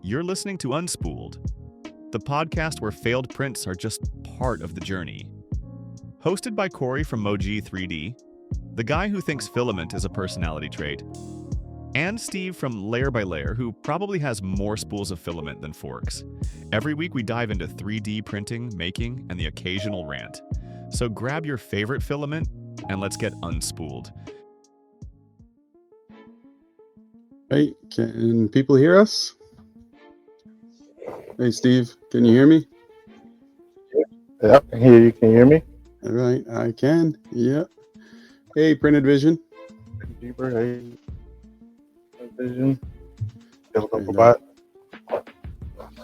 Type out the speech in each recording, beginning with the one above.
You're listening to Unspooled, the podcast where failed prints are just part of the journey. Hosted by Corey from Moji 3D, the guy who thinks filament is a personality trait, and Steve from Layer by Layer, who probably has more spools of filament than forks. Every week we dive into 3D printing, making, and the occasional rant. So grab your favorite filament and let's get unspooled. Hey, can people hear us? Hey, Steve, can you hear me? Yep, I hear you. Can you hear me? All right, I can. Yep. Hey, Printed Vision. Deeper, hey. Vision. Built Hey, over bot.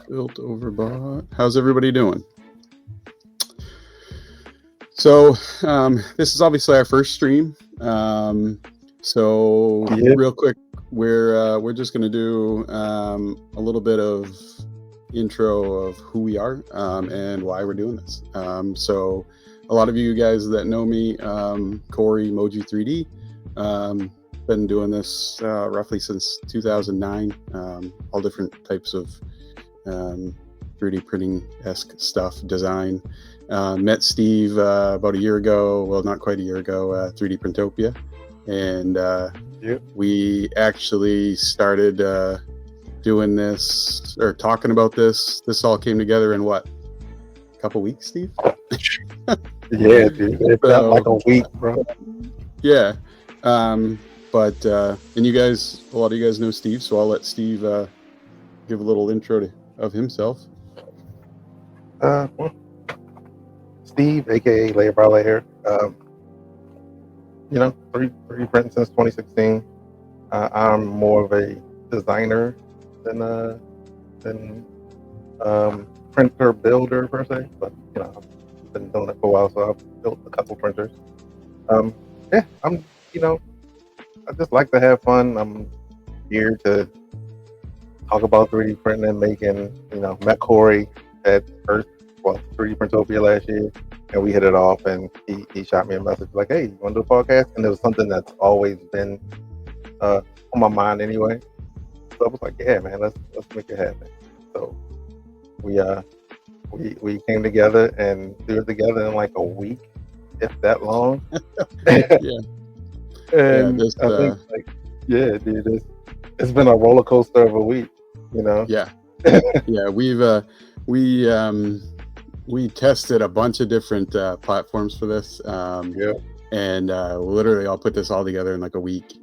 Built over bot. How's everybody doing? So, this is obviously our first stream. So Yeah. real quick, we're just going to do a little bit of intro of who we are and why we're doing this. So a lot of you guys that know me, Corey, Moji 3D, been doing this roughly since 2009, all different types of 3D printing-esque stuff, design. Met Steve about a year ago, well, not quite a year ago, 3D Printopia. And we actually started doing this or talking about this. This all came together in what? A couple weeks, Steve? Yeah, dude. It felt like a week, bro. Yeah. But and you guys, a lot of you guys know Steve, so I'll let Steve give a little intro of himself. Well, Steve, aka Layer by Layer. 3D printing since 2016. I'm more of a designer than printer builder per se, but I've been doing it for a while, so I've built a couple printers. I'm I just like to have fun. I'm here to talk about 3D printing and making. Met Corey at 3D Printopia last year, and we hit it off, and he shot me a message like, hey, you want to do a podcast? And it was something that's always been on my mind anyway. So I was like, yeah, man, let's make it happen. So we came together and threw it together in like a week, if that long. Yeah. And I think dude, it's been a roller coaster of a week, Yeah. Yeah, we tested a bunch of different platforms for this. And literally I'll put this all together in like a week.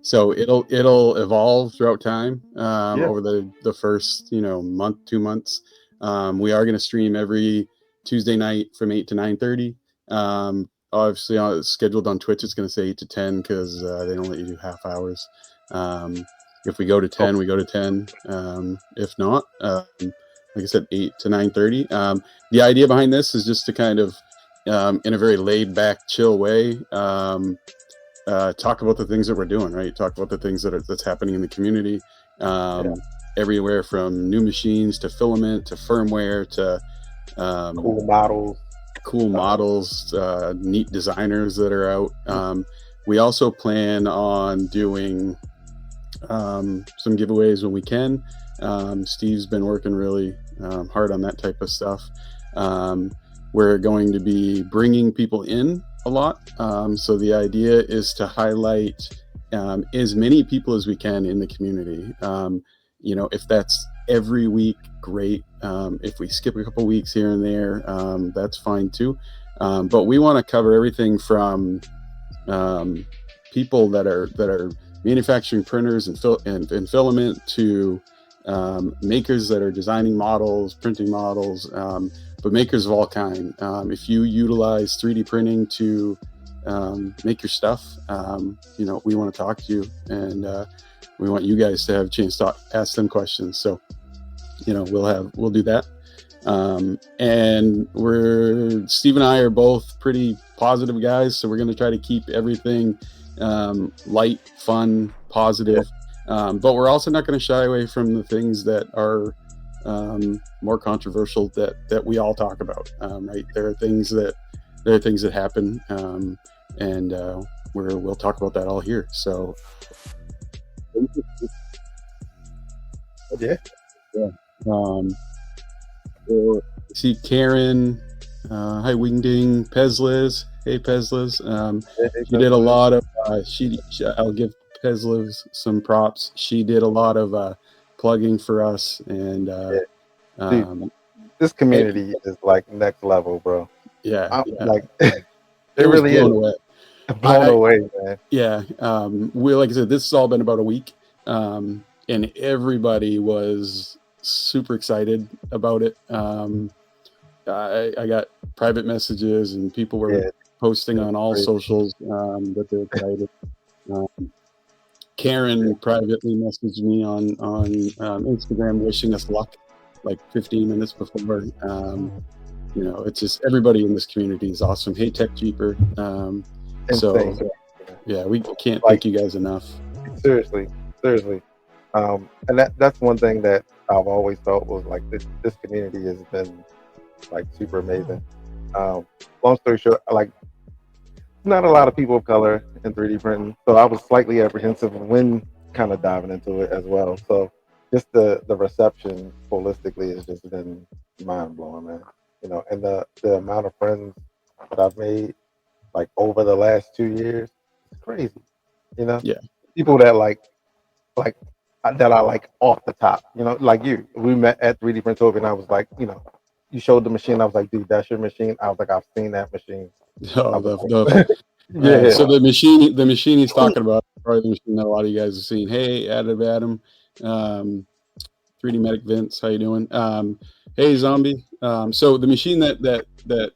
So it'll evolve throughout time over the first month, 2 months. We are going to stream every Tuesday night from 8 to 9:30. Obviously it's scheduled on Twitch. It's going to say 8 to 10 because they don't let you do half hours. If we go to 10, we go to 10. If not, like I said, 8 to 9:30. The idea behind this is just to kind of, in a very laid back, chill way, talk about the things that we're doing, right? Talk about the things that's happening in the community, everywhere from new machines to filament to firmware to cool models, neat designers that are out. We also plan on doing some giveaways when we can. Steve's been working really hard on that type of stuff. We're going to be bringing people in a lot. So the idea is to highlight as many people as we can in the community. If that's every week, great. If we skip a couple weeks here and there, that's fine too. But we want to cover everything from people that are manufacturing printers and filament to makers that are designing models, printing models, but makers of all kind. If you utilize 3D printing to make your stuff, we want to talk to you, and we want you guys to have a chance to ask them questions. So, we'll do that. And Steve and I are both pretty positive guys, so we're going to try to keep everything light, fun, positive. But we're also not going to shy away from the things that are more controversial that we all talk about. Right? There are things that happen, and we'll talk about that all here. So Yeah. Um, or see Karen, hi Wingding, Pezliz, hey Pezliz. She did a lot of. I'll give Pezliz some props. She did a lot of plugging for us, and Yeah. Dude, um, this community is like next level, bro. yeah, I'm yeah, like, it it was really is blown away. blown away, man. Yeah, we like I said, this has all been about a week, and everybody was super excited about it. I got private messages, and people were Yeah, posting it's on all crazy. socials that they're excited. Karen privately messaged me on Instagram wishing us luck, like 15 minutes before. It's just everybody in this community is awesome. Hey, Tech Jeeper. So Insane. yeah, we can't Like, thank you guys enough. seriously. And that's one thing that I've always felt was like this community has been like super amazing. Long story short, like not a lot of people of color in 3D printing, so I was slightly apprehensive when kind of diving into it as well. So just the reception holistically has just been mind blowing, man. And the amount of friends that I've made like over the last 2 years, it's crazy. Yeah. People that like that are like off the top. Like you. We met at 3D Printopia, and I was like, you showed the machine. I was like, dude, that's your machine. I was like, I've seen that machine. I Oh, was the like, so the machine he's talking about, probably the machine that a lot of you guys have seen. Hey, Adam, 3D Medic Vince, how you doing? Hey, Zombie. So the machine that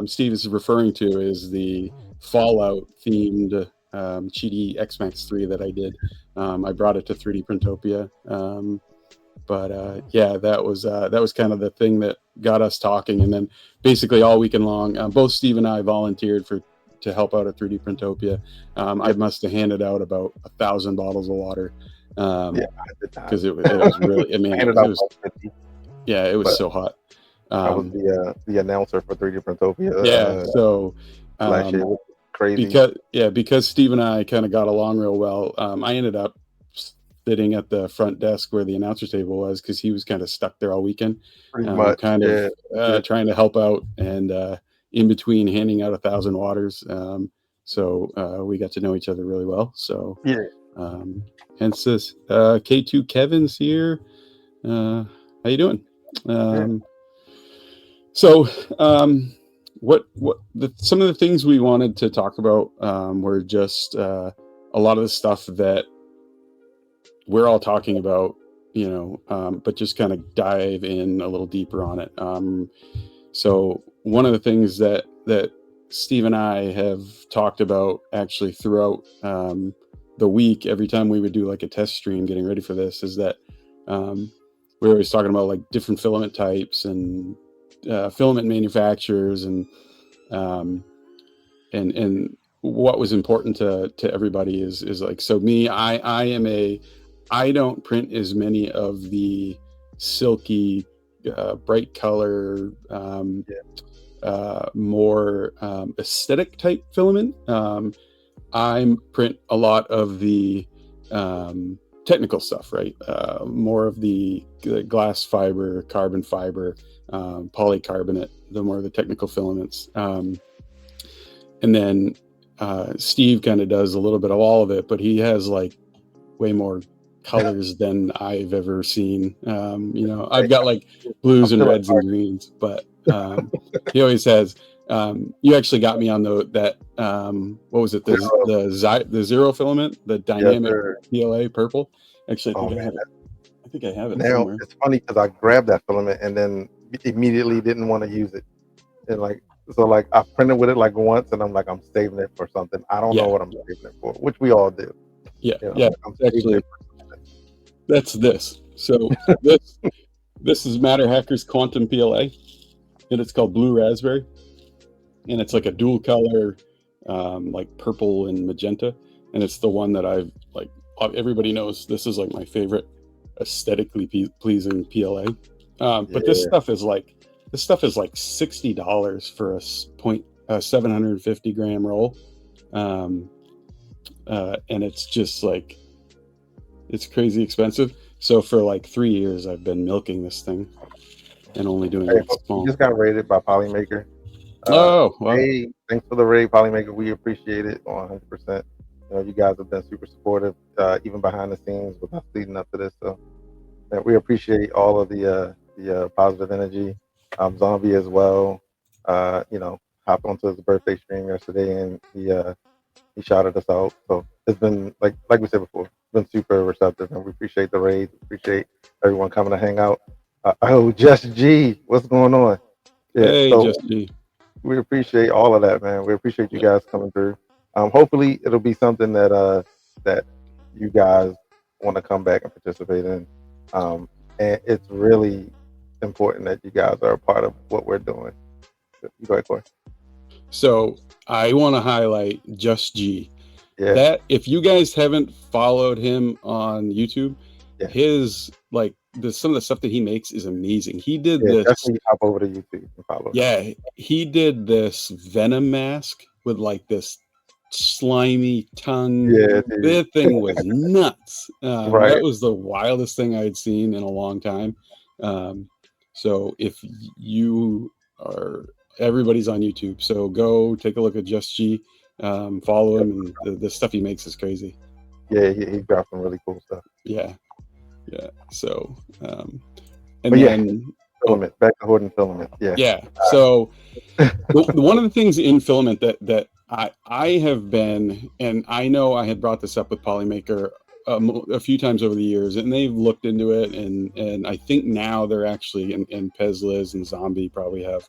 Steve is referring to is the Fallout themed Cheaty X-Max 3 that I did. I brought it to 3D Printopia. Yeah, that was kind of the thing that got us talking, and then basically all weekend long, both Steve and I volunteered to help out at 3D Printopia. I must have handed out about 1,000 bottles of water. Because it was really, I mean, it was yeah, it was so hot. I was the announcer for 3D Printopia. Yeah, so last year was crazy. because Steve and I kind of got along real well. I ended up sitting at the front desk where the announcer table was because he was kind of stuck there all weekend, Pretty much, trying to help out and in between handing out 1,000 waters. So we got to know each other really well. So hence this. K2 Kevin's here. How you doing? So some of the things we wanted to talk about were just a lot of the stuff that we're all talking about, but just kind of dive in a little deeper on it. So one of the things that Steve and I have talked about actually throughout the week, every time we would do like a test stream getting ready for this, is that we're always talking about like different filament types and filament manufacturers and what was important to everybody is like, so me, I don't print as many of the silky bright color more aesthetic type filament. I print a lot of the technical stuff, right? More of the glass fiber, carbon fiber, polycarbonate, the more of the technical filaments. And then Steve kind of does a little bit of all of it, but he has like way more colors than I've ever seen. I've got like blues and reds and greens, but he always has. You actually got me on that. What was it? The zero filament, the dynamic PLA purple. Actually, I think I have it now somewhere. It's funny because I grabbed that filament and then immediately didn't want to use it, and so I printed with it like once, and I'm like, I'm saving it for something. I don't know what I'm saving it for, which we all do. Actually, that's this. So this is Matter Hackers Quantum PLA, and it's called Blue Raspberry, and it's like a dual color, like purple and magenta, and it's the one that I've like. Everybody knows this is like my favorite aesthetically pleasing PLA. But this stuff is like $60 for a 750 gram roll, and it's just like, it's crazy expensive. So for like 3 years, I've been milking this thing and only doing Hey, it but we small. just got rated by Polymaker. Oh, well, Hey, thanks for the raid, Polymaker. We appreciate it 100%. You guys have been super supportive, even behind the scenes with us leading up to this. So we appreciate all of the positive energy. Zombie as well. Hopped onto his birthday stream yesterday, and he shouted us out. So it's been like we said before, it's been super receptive, and we appreciate the raid. Appreciate everyone coming to hang out. Oh, Just G, what's going on? Yeah, hey, so just me. we appreciate all of that, man. We appreciate you Yeah. guys coming through. Hopefully, it'll be something that you guys want to come back and participate in. And it's really important that you guys are a part of what we're doing. You go ahead, Corey. So I want to highlight Just G. Yeah, That if you guys haven't followed him on YouTube, yeah, his like some of the stuff that he makes is amazing. He did yeah. this, Definitely hop over to YouTube and follow him. yeah, he did this venom mask with like this slimy tongue. Yeah, dude. The thing was nuts. That Right. was the wildest thing I'd seen in a long time. So if you are, everybody's on YouTube, so go take a look at Just G, follow him, and the stuff he makes is crazy. Yeah, he got some really cool stuff. Yeah, yeah. So, and But yeah, then filament. Back to Horton filament. Yeah. yeah. So one of the things in filament that I have been, and I know I had brought this up with Polymaker a few times over the years, and they've looked into it, and I think now they're actually, and Pezliz and Zombie probably have,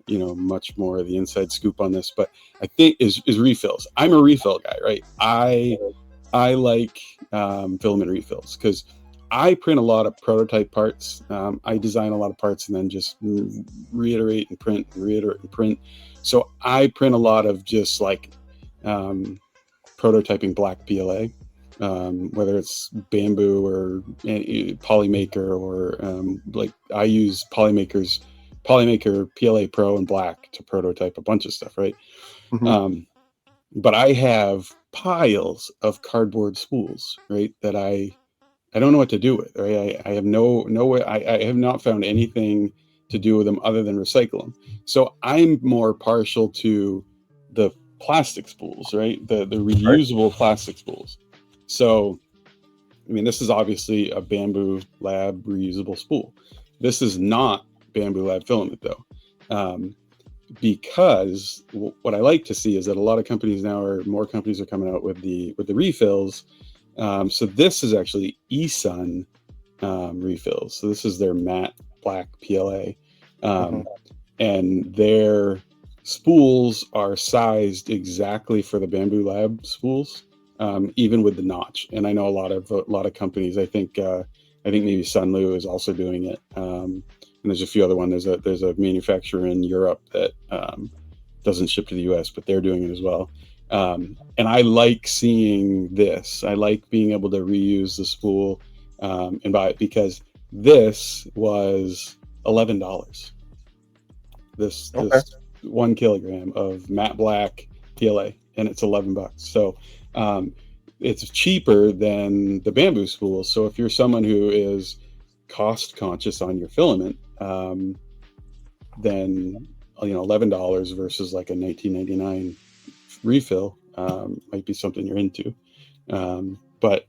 much more of the inside scoop on this, but I think is refills. I'm a refill guy, right? I like filament refills because I print a lot of prototype parts. I design a lot of parts and then just reiterate and print and reiterate and print. So I print a lot of just like prototyping black PLA, whether it's bamboo or Polymaker or like I use Polymaker PLA Pro and black to prototype a bunch of stuff, right? Mhm. But I have piles of cardboard spools, right? That I don't know what to do with. Right? I have no way. I have not found anything to do with them other than recycle them. So I'm more partial to the plastic spools, right? The Right. reusable plastic spools. So I mean, this is obviously a Bamboo Lab reusable spool. This is not Bamboo Lab filament though. Because what I like to see is that a lot of companies now more companies are coming out with the refills. So this is actually eSun refills. So this is their matte black PLA, Mhm. and their spools are sized exactly for the Bamboo Lab spools, even with the notch. And I know a lot of companies. I think maybe Sunlu is also doing it. And there's a few other ones. There's a manufacturer in Europe that doesn't ship to the U.S., but they're doing it as well. And I like seeing this. I like being able to reuse the spool and buy it because this was $11. This Okay. 1 kilogram of matte black PLA, and it's $11. So it's cheaper than the bamboo spool. So if you're someone who is cost conscious on your filament, then $11 versus like a $19.99 refill might be something you're into. But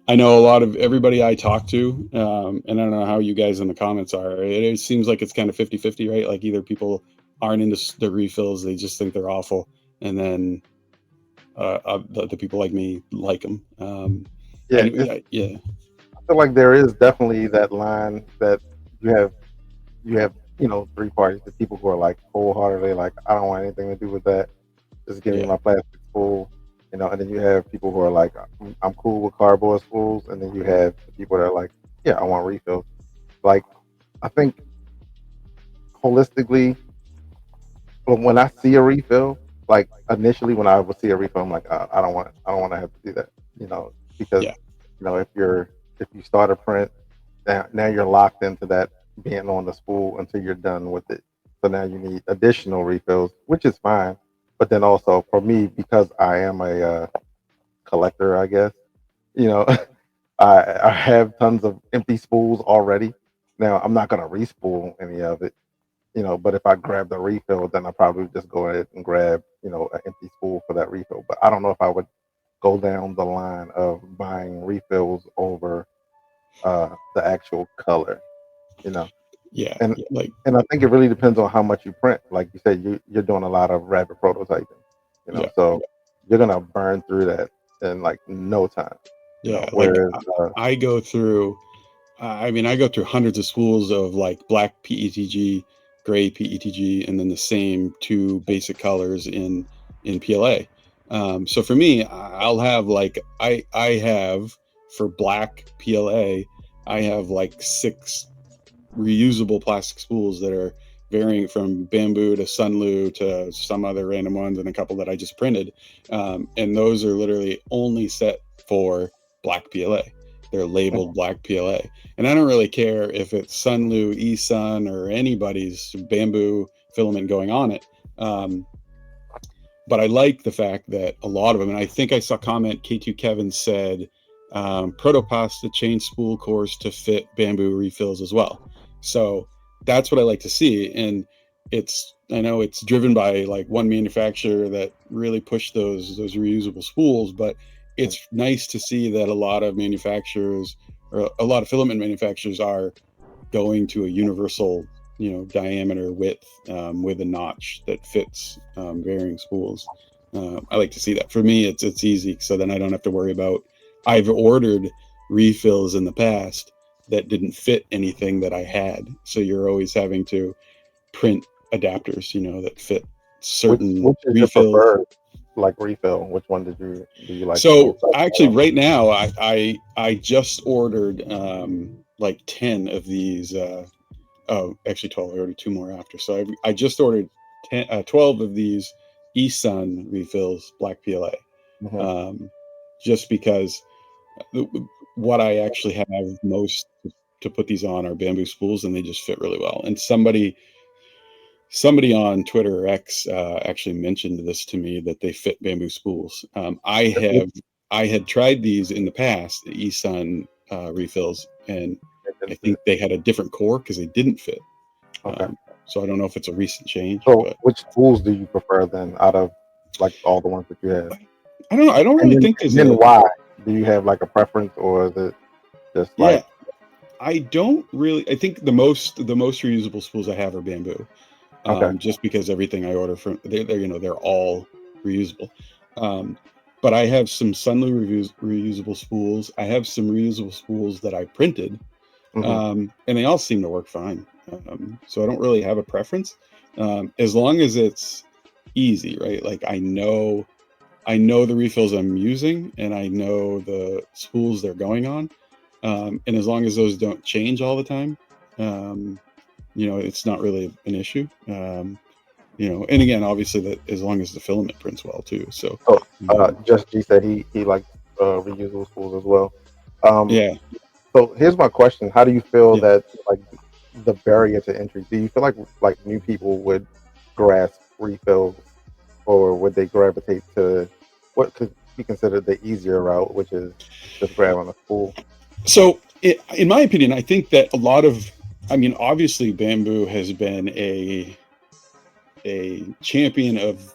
I know a lot of everybody I talk to, and I don't know how you guys in the comments are. It seems like it's kind of 50-50, right? Like either people aren't into the refills, they just think they're awful, and then the people like me like them. Yeah. Yeah. I feel like there is definitely that line that you have three parties: the people who are like wholeheartedly like, I don't want anything to do with that, just give me Yeah. my plastic spool, and then you have people who are like, I'm cool with cardboard spools, and then you have the people that are like, yeah, I want refills. Like, I think holistically, when I see a refill, like initially when I would see a refill, I'm like, I don't want to have to do that, because Yeah. if you start a print, now you're locked into that being on the spool until you're done with it. So now you need additional refills, which is fine. But then also for me, because I am a collector, I guess, you know, I have tons of empty spools already. Now I'm not gonna respool any of it, but if I grab the refill, then I probably just go ahead and grab, an empty spool for that refill. But I don't know if I would go down the line of buying refills over the actual color, you know. Yeah, And like and I think it really depends on how much you print. Like you said, you're doing a lot of rapid prototyping, yeah, so you're gonna burn through that in like no time, yeah. Like Whereas, I go through. I mean, I go through hundreds of spools of like black PETG, gray PETG, and then the same two basic colors in PLA. So for me, I'll have like I have for black PLA, I have like 6 reusable plastic spools that are varying from bamboo to sunlu to some other random ones and a couple that I just printed. And those are literally only set for black PLA. They're labeled black PLA. And I don't really care if it's sunlu, eSun, or anybody's bamboo filament going on it. But I like the fact that a lot of them, and I think I saw a comment, K2 Kevin said, protopasta change spool cores to fit bamboo refills as well. So that's what I like to see. And I know it's driven by like one manufacturer that really pushed those reusable spools, but it's nice to see that a lot of manufacturers or a lot of filament manufacturers are going to a universal diameter width with a notch that fits varying spools. I like to see that. For me, it's easy, so then I don't have to worry about. I've ordered refills in the past that didn't fit anything that I had, so you're always having to print adapters, that fit certain which is your refills. preferred like refill? Which one do you like? So actually, right now, I just ordered like 10 of these. Actually 12. I ordered 2 more after. So I just ordered 12 of these eSun refills, black PLA, just because what I actually have most to put these on are bamboo spools, and they just fit really well. And somebody on Twitter or X actually mentioned this to me, that they fit bamboo spools. I had tried these in the past, the eSun refills, and I think they had a different core because they didn't fit. Okay. So I don't know if it's a recent change. So But which spools do you prefer then, out of like all the ones that you have? I don't know. I don't really think there's and then why? Do you have like a preference, or is it just yeah. I don't really. I think the most reusable spools I have are bamboo. Okay. Just because everything I order from they're all reusable. But I have some Sunlu reusable spools. I have some reusable spools that I printed, and they all seem to work fine. So I don't really have a preference, as long as it's easy, right? Like I know the refills I'm using, and I know the spools they're going on, and as long as those don't change all the time, it's not really an issue. And again, obviously, that as long as the filament prints well too. So, Just G said he likes reusable spools as well. yeah. So here's my question: how do you feel Yeah. that like the barrier to entry? Do you feel like new people would grasp refills, or would they gravitate to what could be considered the easier route, which is just grabbing a spool? So, in my opinion, I think that a lot of, obviously, bamboo has been a champion of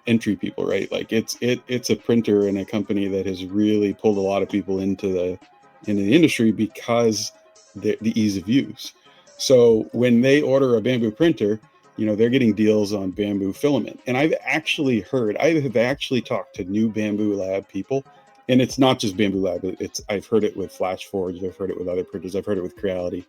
entry people, right? Like it's a printer and a company that has really pulled a lot of people into the industry because the ease of use. So when they order a bamboo printer, they're getting deals on bamboo filament. And I have actually talked to new Bamboo Lab people, and it's not just Bamboo Lab. I've heard it with Flash Forge. I've heard it with other printers. I've heard it with Creality.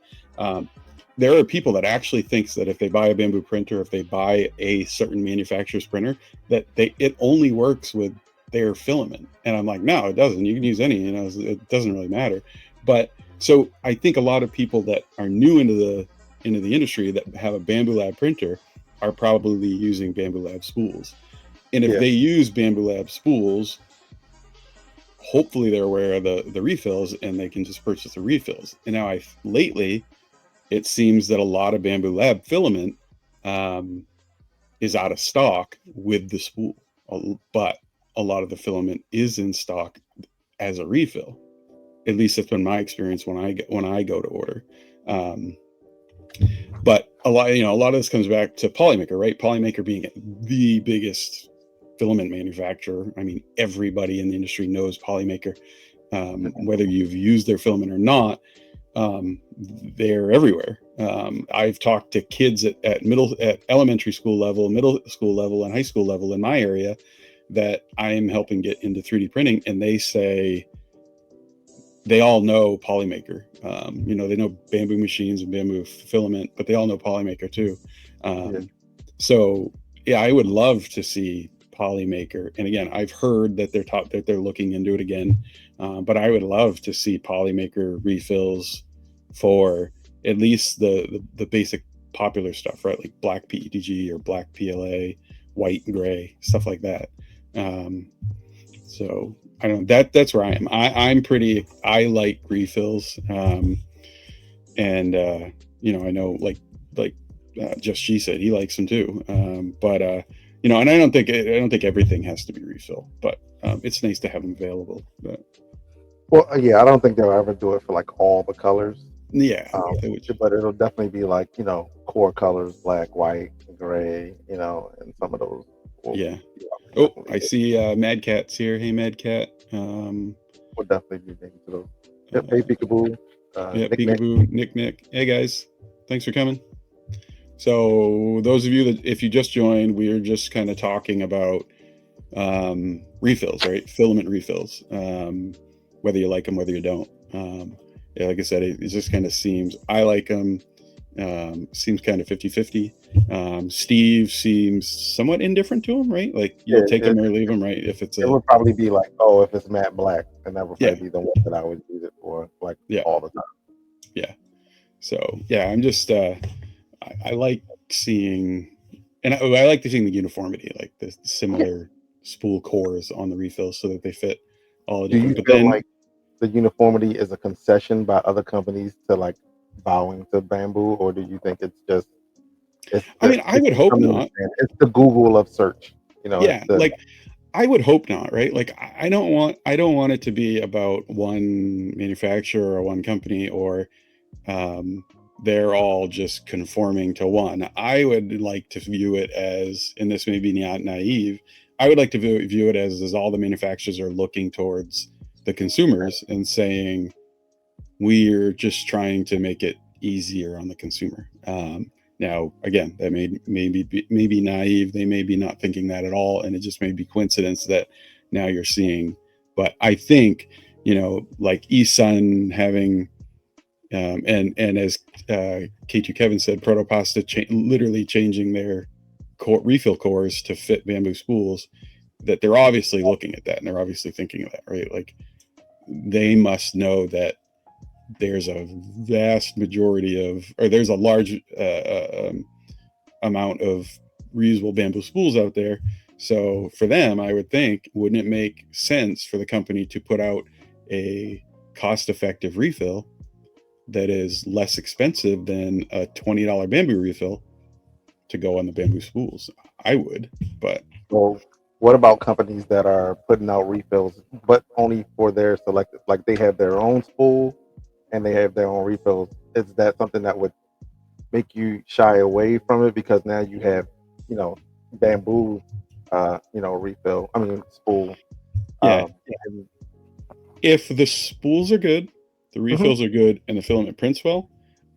There are people that actually thinks that if they buy a bamboo printer, if they buy a certain manufacturer's printer, that it only works with their filament. And I'm like, no, it doesn't. You can use any, it doesn't really matter. But so I think a lot of people that are new into the industry that have a Bamboo Lab printer are probably using Bamboo Lab spools. And if they use Bamboo Lab spools, hopefully they're aware of the refills, and they can just purchase the refills. And now lately, it seems that a lot of Bamboo Lab filament is out of stock with the spool, but a lot of the filament is in stock as a refill. At least that's been my experience when I go to order. But a lot of this comes back to Polymaker, right? Polymaker being the biggest filament manufacturer. I mean, everybody in the industry knows Polymaker. Whether you've used their filament or not, they're everywhere. I've talked to kids at elementary school level, middle school level, and high school level in my area that I am helping get into 3D printing, and they say they all know Polymaker. They know Bamboo Machines and Bamboo Filament, but they all know Polymaker too. So yeah, I would love to see Polymaker. And again, I've heard that they're looking into it again. But I would love to see Polymaker refills for at least the basic popular stuff, right? Like black PETG or black PLA, white and gray, stuff like that. So I don't know, that's where I am. I like refills. I know like Just She said he likes them too. And I don't think everything has to be refill, but it's nice to have them available. But. Well, yeah, I don't think they'll ever do it for like all the colors. Yeah, but it'll definitely be like, core colors, black, white, gray, and some of those. Yeah. I see Mad Cat's here. Hey, Mad Cat. We'll definitely be making to those. Yep. Hey, Peekaboo. Peekaboo, Nick. Hey, guys. Thanks for coming. So those of you that, if you just joined, we are just kind of talking about refills, right? Filament refills. Whether you like them, whether you don't. Like I said, it just kind of seems, I like them. Seems kind of 50-50. Steve seems somewhat indifferent to them, right? Like you'll take them or leave them, right? If it's it would probably be like, if it's matte black, and that would probably be the one that I would use it for, like all the time. Yeah. So yeah, I'm just I like seeing, and I like seeing the uniformity, like the similar spool cores on the refills, so that they fit all the different. Do you feel like the uniformity is a concession by other companies to like bowing to Bamboo, or do you think it's just? I would hope not. It's the Google of search, I would hope not, right? Like I don't want it to be about one manufacturer or one company, or they're all just conforming to one. I would like to view it as, and this may be not naive, I would like to view it as all the manufacturers are looking towards the consumers and saying, we're just trying to make it easier on the consumer. Now, again, that may be naive. They may be not thinking that at all, and it just may be coincidence that now you're seeing. But I think, like eSun having, and as K2 Kevin said, Protopasta literally changing their refill cores to fit Bamboo spools, that they're obviously looking at that, and they're obviously thinking of that, right? Like they must know that there's a vast majority of, or there's a large amount of reusable Bamboo spools out there. So for them, I would think, wouldn't it make sense for the company to put out a cost-effective refill that is less expensive than a $20 Bamboo refill to go on the Bamboo spools? I would, but. Well, what about companies that are putting out refills, but only for their selected, like they have their own spool and they have their own refills? Is that something that would make you shy away from it because now you have, Bamboo, refill? I mean, spool. Yeah. If the spools are good, the refills are good, and the filament prints well,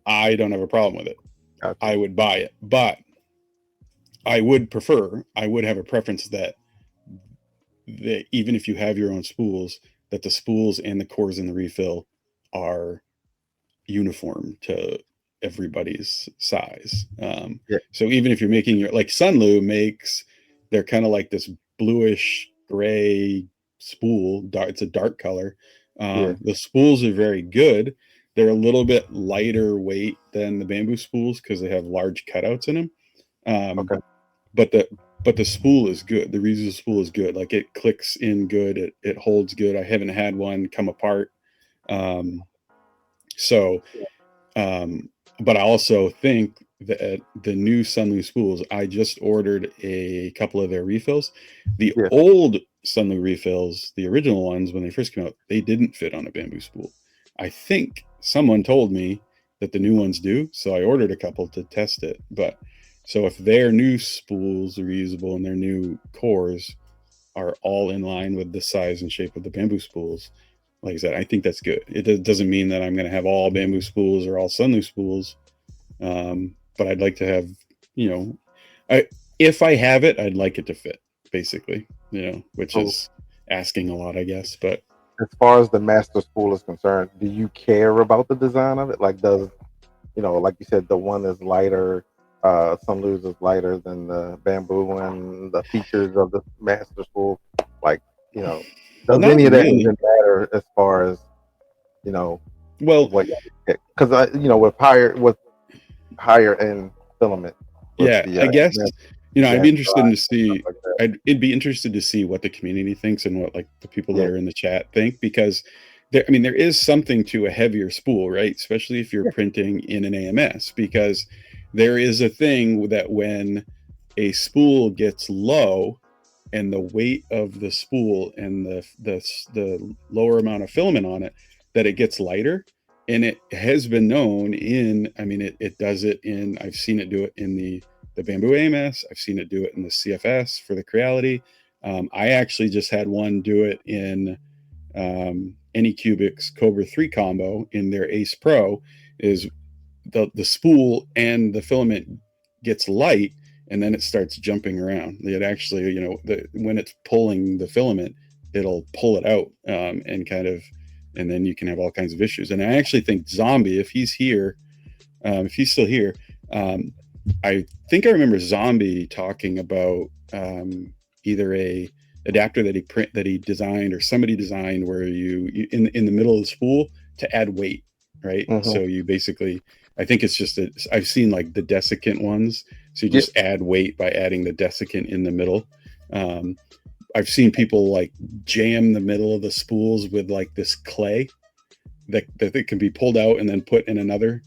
I don't have a problem with it. Okay. I would buy it, but I would have a preference that even if you have your own spools, that the spools and the cores in the refill are uniform to everybody's size. So even if you're making like Sunlu makes, they're kind of like this bluish gray spool. It's a dark color. The spools are very good. They're a little bit lighter weight than the Bamboo spools because they have large cutouts in them. But the spool is good. The reusable spool is good. Like it clicks in good. It holds good. I haven't had one come apart. But I also think that the new Sunlu spools, I just ordered a couple of their refills. The old Sunlu refills, the original ones, when they first came out, they didn't fit on a bamboo spool. I think someone told me that the new ones do, so I ordered a couple to test it. But so if their new spools are reusable and their new cores are all in line with the size and shape of the bamboo spools, like I said, I think that's good. It doesn't mean that I'm going to have all bamboo spools or all Sunlu spools, but I'd like to have, if I have it, I'd like it to fit, basically, which is asking a lot, I guess. But as far as the master spool is concerned, do you care about the design of it? Like, does, like you said, the one is lighter, some is lighter than the bamboo, and the features of the master spool, like, does any of that even matter as far as, well, what? Because with higher end filament. Yeah, I guess I'd be interested to see. It'd be interested to see what the community thinks and what like the people that are in the chat think, because there is something to a heavier spool, right? Especially if you're printing in an AMS, because there is a thing that when a spool gets low and the weight of the spool and the lower amount of filament on it, that it gets lighter. And it has been known it does it in, I've seen it do it in the bamboo AMS. I've seen it do it in the CFS for the Creality. I actually just had one do it in Anycubic's Cobra 3 combo in their Ace Pro. Is the spool and the filament gets light, and then it starts jumping around. It actually, when it's pulling the filament, it'll pull it out and then you can have all kinds of issues. And I actually think Zombie, if he's here, if he's still here, I think I remember Zombie talking about either a adapter that he designed or somebody designed where you in the middle of the spool to add weight, right? Mm-hmm. So you basically, I think it's just I've seen like the desiccant ones. So you just add weight by adding the desiccant in the middle. I've seen people like jam the middle of the spools with like this clay that it can be pulled out and then put in another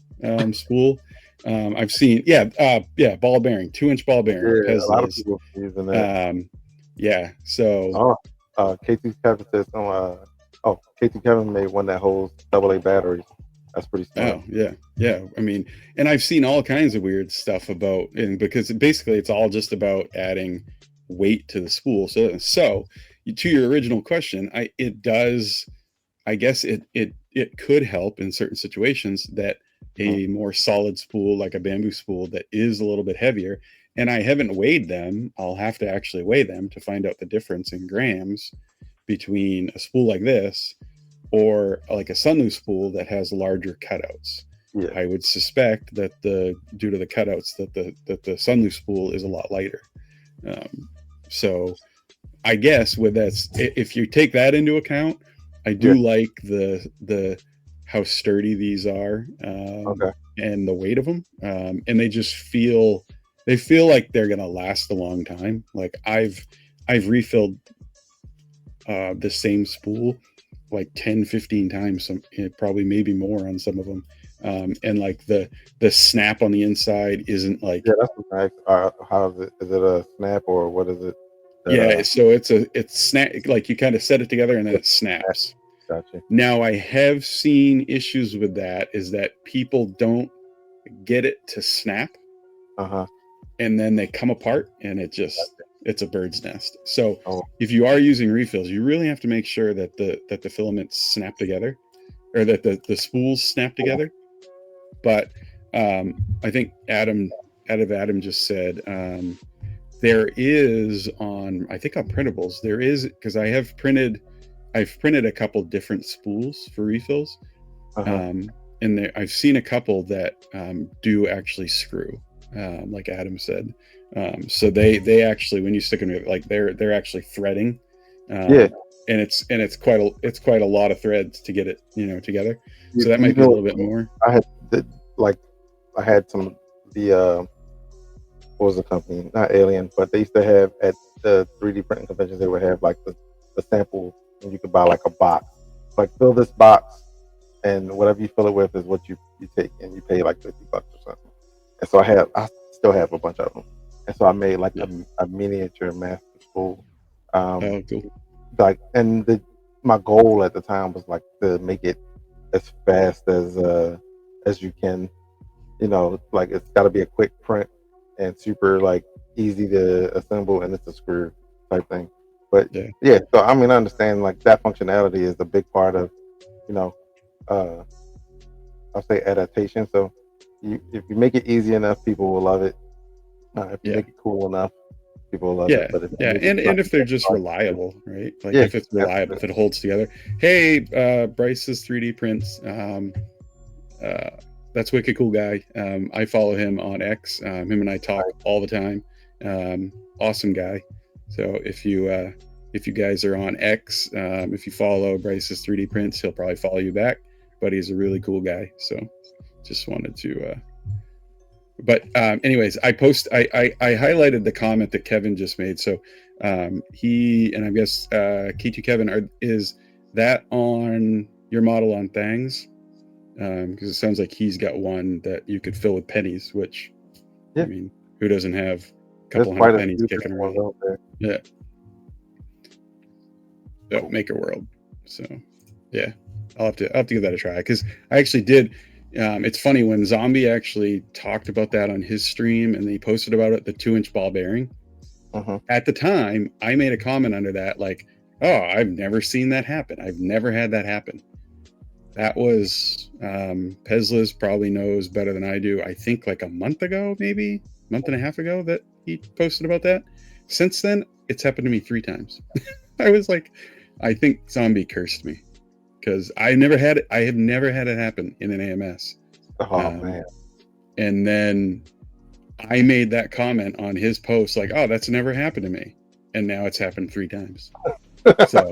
spool. I've seen, ball bearing, 2-inch ball bearing. Yeah, a lot of people using that. So. KT Kevin says, KT Kevin made one that holds AA batteries. That's pretty smart. Oh, yeah. And I've seen all kinds of weird stuff because basically it's all just about adding weight to the spool. So to your original question, it could help in certain situations that a more solid spool, like a bamboo spool that is a little bit heavier, and I haven't weighed them. I'll have to actually weigh them to find out the difference in grams between a spool like this or like a Sunlu spool that has larger cutouts. Yeah. I would suspect that due to the cutouts that the Sunlu spool is a lot lighter. So I guess with that, if you take that into account, I do like the how sturdy these are, and the weight of them, and they just feel like they're gonna last a long time. Like I've refilled the same spool like 10-15 times, probably maybe more on some of them, and like the snap on the inside isn't like that's nice. How is it a snap or what is it? So it's snap, like you kind of set it together and then it snaps. Gotcha. Now I have seen issues with that, is that people don't get it to snap, and then they come apart and it's a bird's nest. So if you are using refills, you really have to make sure that the filaments snap together, or that the spools snap together. But I think Adam just said there is on printables, there is, because I've printed a couple different spools for refills, and I've seen a couple that do actually screw, like Adam said. So they actually, when you stick them together, like they're actually threading, and it's quite a lot of threads to get it together. So that might be a little bit more. I had some what was the company? Not Alien, but they used to have at the 3D printing conventions, they would have like the sample, and you could buy like a box. Like, fill this box, and whatever you fill it with is what you take, and you pay like $50 or something. And so I still have a bunch of them. And so I made like a miniature master spool. Cool. like, and my goal at the time was like to make it as fast as you can. You know, like it's got to be a quick print and super like easy to assemble, and it's a screw type thing. But Yeah. yeah, so I mean, I understand like that functionality is a big part of, you know, uh, I'll say adaptation. So if you make it easy enough, people will love it. If you Yeah. make it cool enough, people will love Yeah, it. But if you yeah, make it and if they're just hard, reliable, right? Like yeah, if it's reliable, if it holds together. Hey, Bryce's 3D prints. That's wicked cool guy. I follow him on X. Him and I talk all the time. Awesome guy. So if you guys are on X, if you follow Bryce's 3D prints, he'll probably follow you back. But he's a really cool guy. So just wanted to. But anyways, I highlighted the comment that Kevin just made. So he and I guess K2 Kevin is that on your model on Thangs? Because it sounds like he's got one that you could fill with pennies, which yeah. I mean, who doesn't have a There's couple quite hundred a pennies few kicking different around? ones out there. Yeah. So Maker World. So yeah, I'll have to give that a try because I actually did. It's funny when Zombie actually talked about that on his stream and he posted about it, the 2-inch ball bearing. At the time, I made a comment under that like, "Oh, I've never seen that happen. I've never had that happen." That was Pezlis probably knows better than I do. I think like a month ago, maybe month and a half ago, that he posted about that. Since then, it's happened to me 3 times. I was like, I think Zombie cursed me because I have never had it happen in an AMS. Oh man! And then I made that comment on his post, like, "Oh, that's never happened to me," and now it's happened 3 times. So,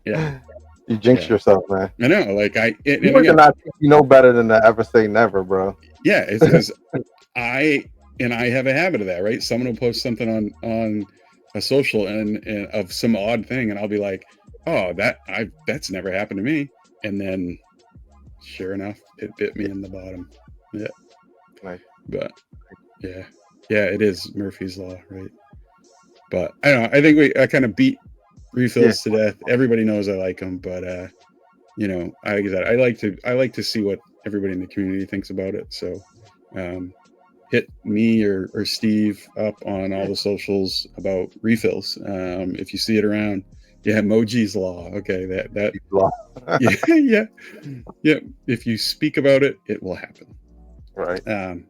yeah. You jinx yourself, man. I know, like You know better than to ever say never, bro. Yeah, it's because I have a habit of that, right? Someone will post something on a social and of some odd thing, and I'll be like, "Oh, that's never happened to me," and then sure enough, it bit me in the bottom. Yeah, Nice. But yeah, it is Murphy's Law, right? But I don't know. I think I kind of beat refills to death. Everybody knows I like them, but you know, I like to see what everybody in the community thinks about it. So hit me or Steve up on all the socials about refills. If you see it around, Moji's Law. Okay, that yeah. If you speak about it, it will happen. Right.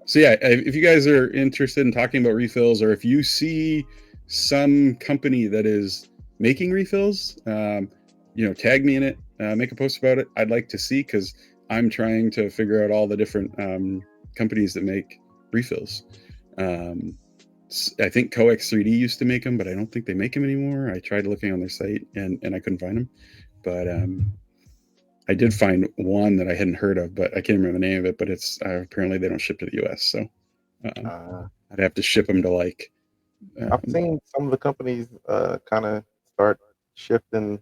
So yeah, if you guys are interested in talking about refills, or if you see some company that is making refills, you know, tag me in it. Make a post about it. I'd like to see, because I'm trying to figure out all the different companies that make refills. I think Coex 3D used to make them, but I don't think they make them anymore. I tried looking on their site and I couldn't find them. But I did find one that I hadn't heard of, but I can't remember the name of it. But it's apparently they don't ship to the US, so I'd have to ship them to like. I've seen some of the companies kind of start shifting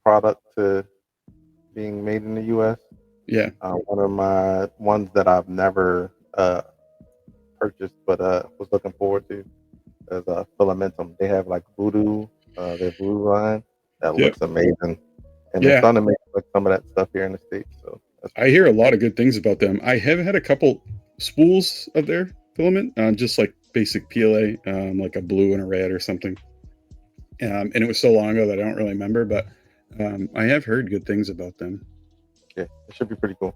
product to being made in the U.S. Yeah. One of my ones that I've never purchased but was looking forward to is Filamentum. They have like Voodoo, their Voodoo line that looks amazing, and they're starting to make like some of that stuff here in the States. So I hear a lot of good things about them. I have had a couple spools of their filament, just like basic PLA, like a blue and a red or something. And it was so long ago that I don't really remember, but I have heard good things about them. Yeah, it should be pretty cool.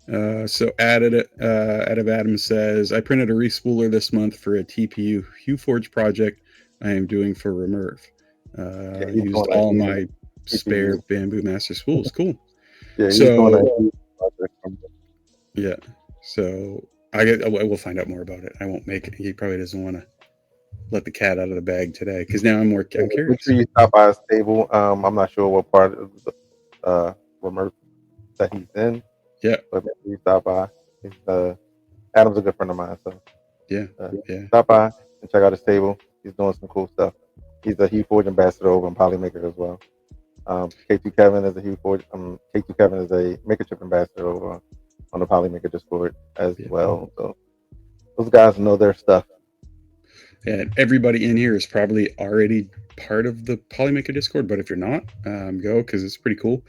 So Additive Adam says, I printed a respooler this month for a TPU HueForge project I am doing for Remerve. Used all my spare Bamboo Master spools. Cool. Yeah, so I will find out more about it. I won't make it. He probably doesn't want to let the cat out of the bag today, because now I'm curious. Make sure you stop by his table. I'm not sure what part of the Remerve that he's in. Yeah, but make sure you stop by. Adam's a good friend of mine, so yeah. Stop by and check out his table. He's doing some cool stuff. He's a HueForge ambassador over in Polymaker as well. K2 Kevin is a HueForge. K2 Kevin is a MakerChip ambassador over on the Polymaker Discord as well. So those guys know their stuff. And everybody in here is probably already part of the Polymaker Discord, but if you're not, go, because it's pretty cool.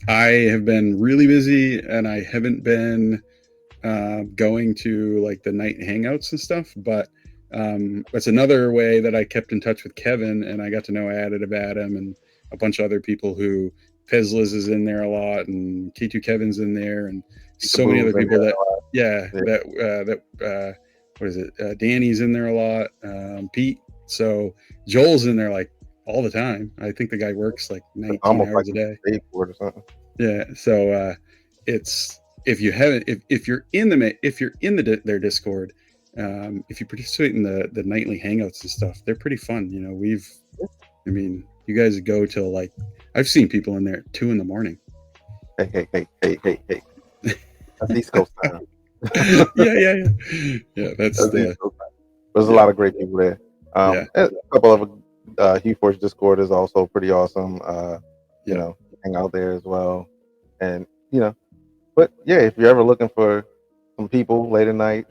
I have been really busy, and I haven't been going to like the night hangouts and stuff, but that's another way that I kept in touch with Kevin, and I got to know Additive Adam and a bunch of other people who Pezliz is in there a lot, and K2 Kevin's in there, and so many other people that what is it? Danny's in there a lot. Pete. So Joel's in there like all the time. I think the guy works like 19 almost hours like a day. Or something. Yeah. So it's if you haven't if you're in their Discord, if you participate in the nightly hangouts and stuff, they're pretty fun. You know, you guys go till like I've seen people in there at 2 a.m. Hey. That's East Coast time. Yeah. There's a lot of great people there. And a couple of Hugh Forge Discord is also pretty awesome. You know, hang out there as well, and but yeah, if you're ever looking for some people late at night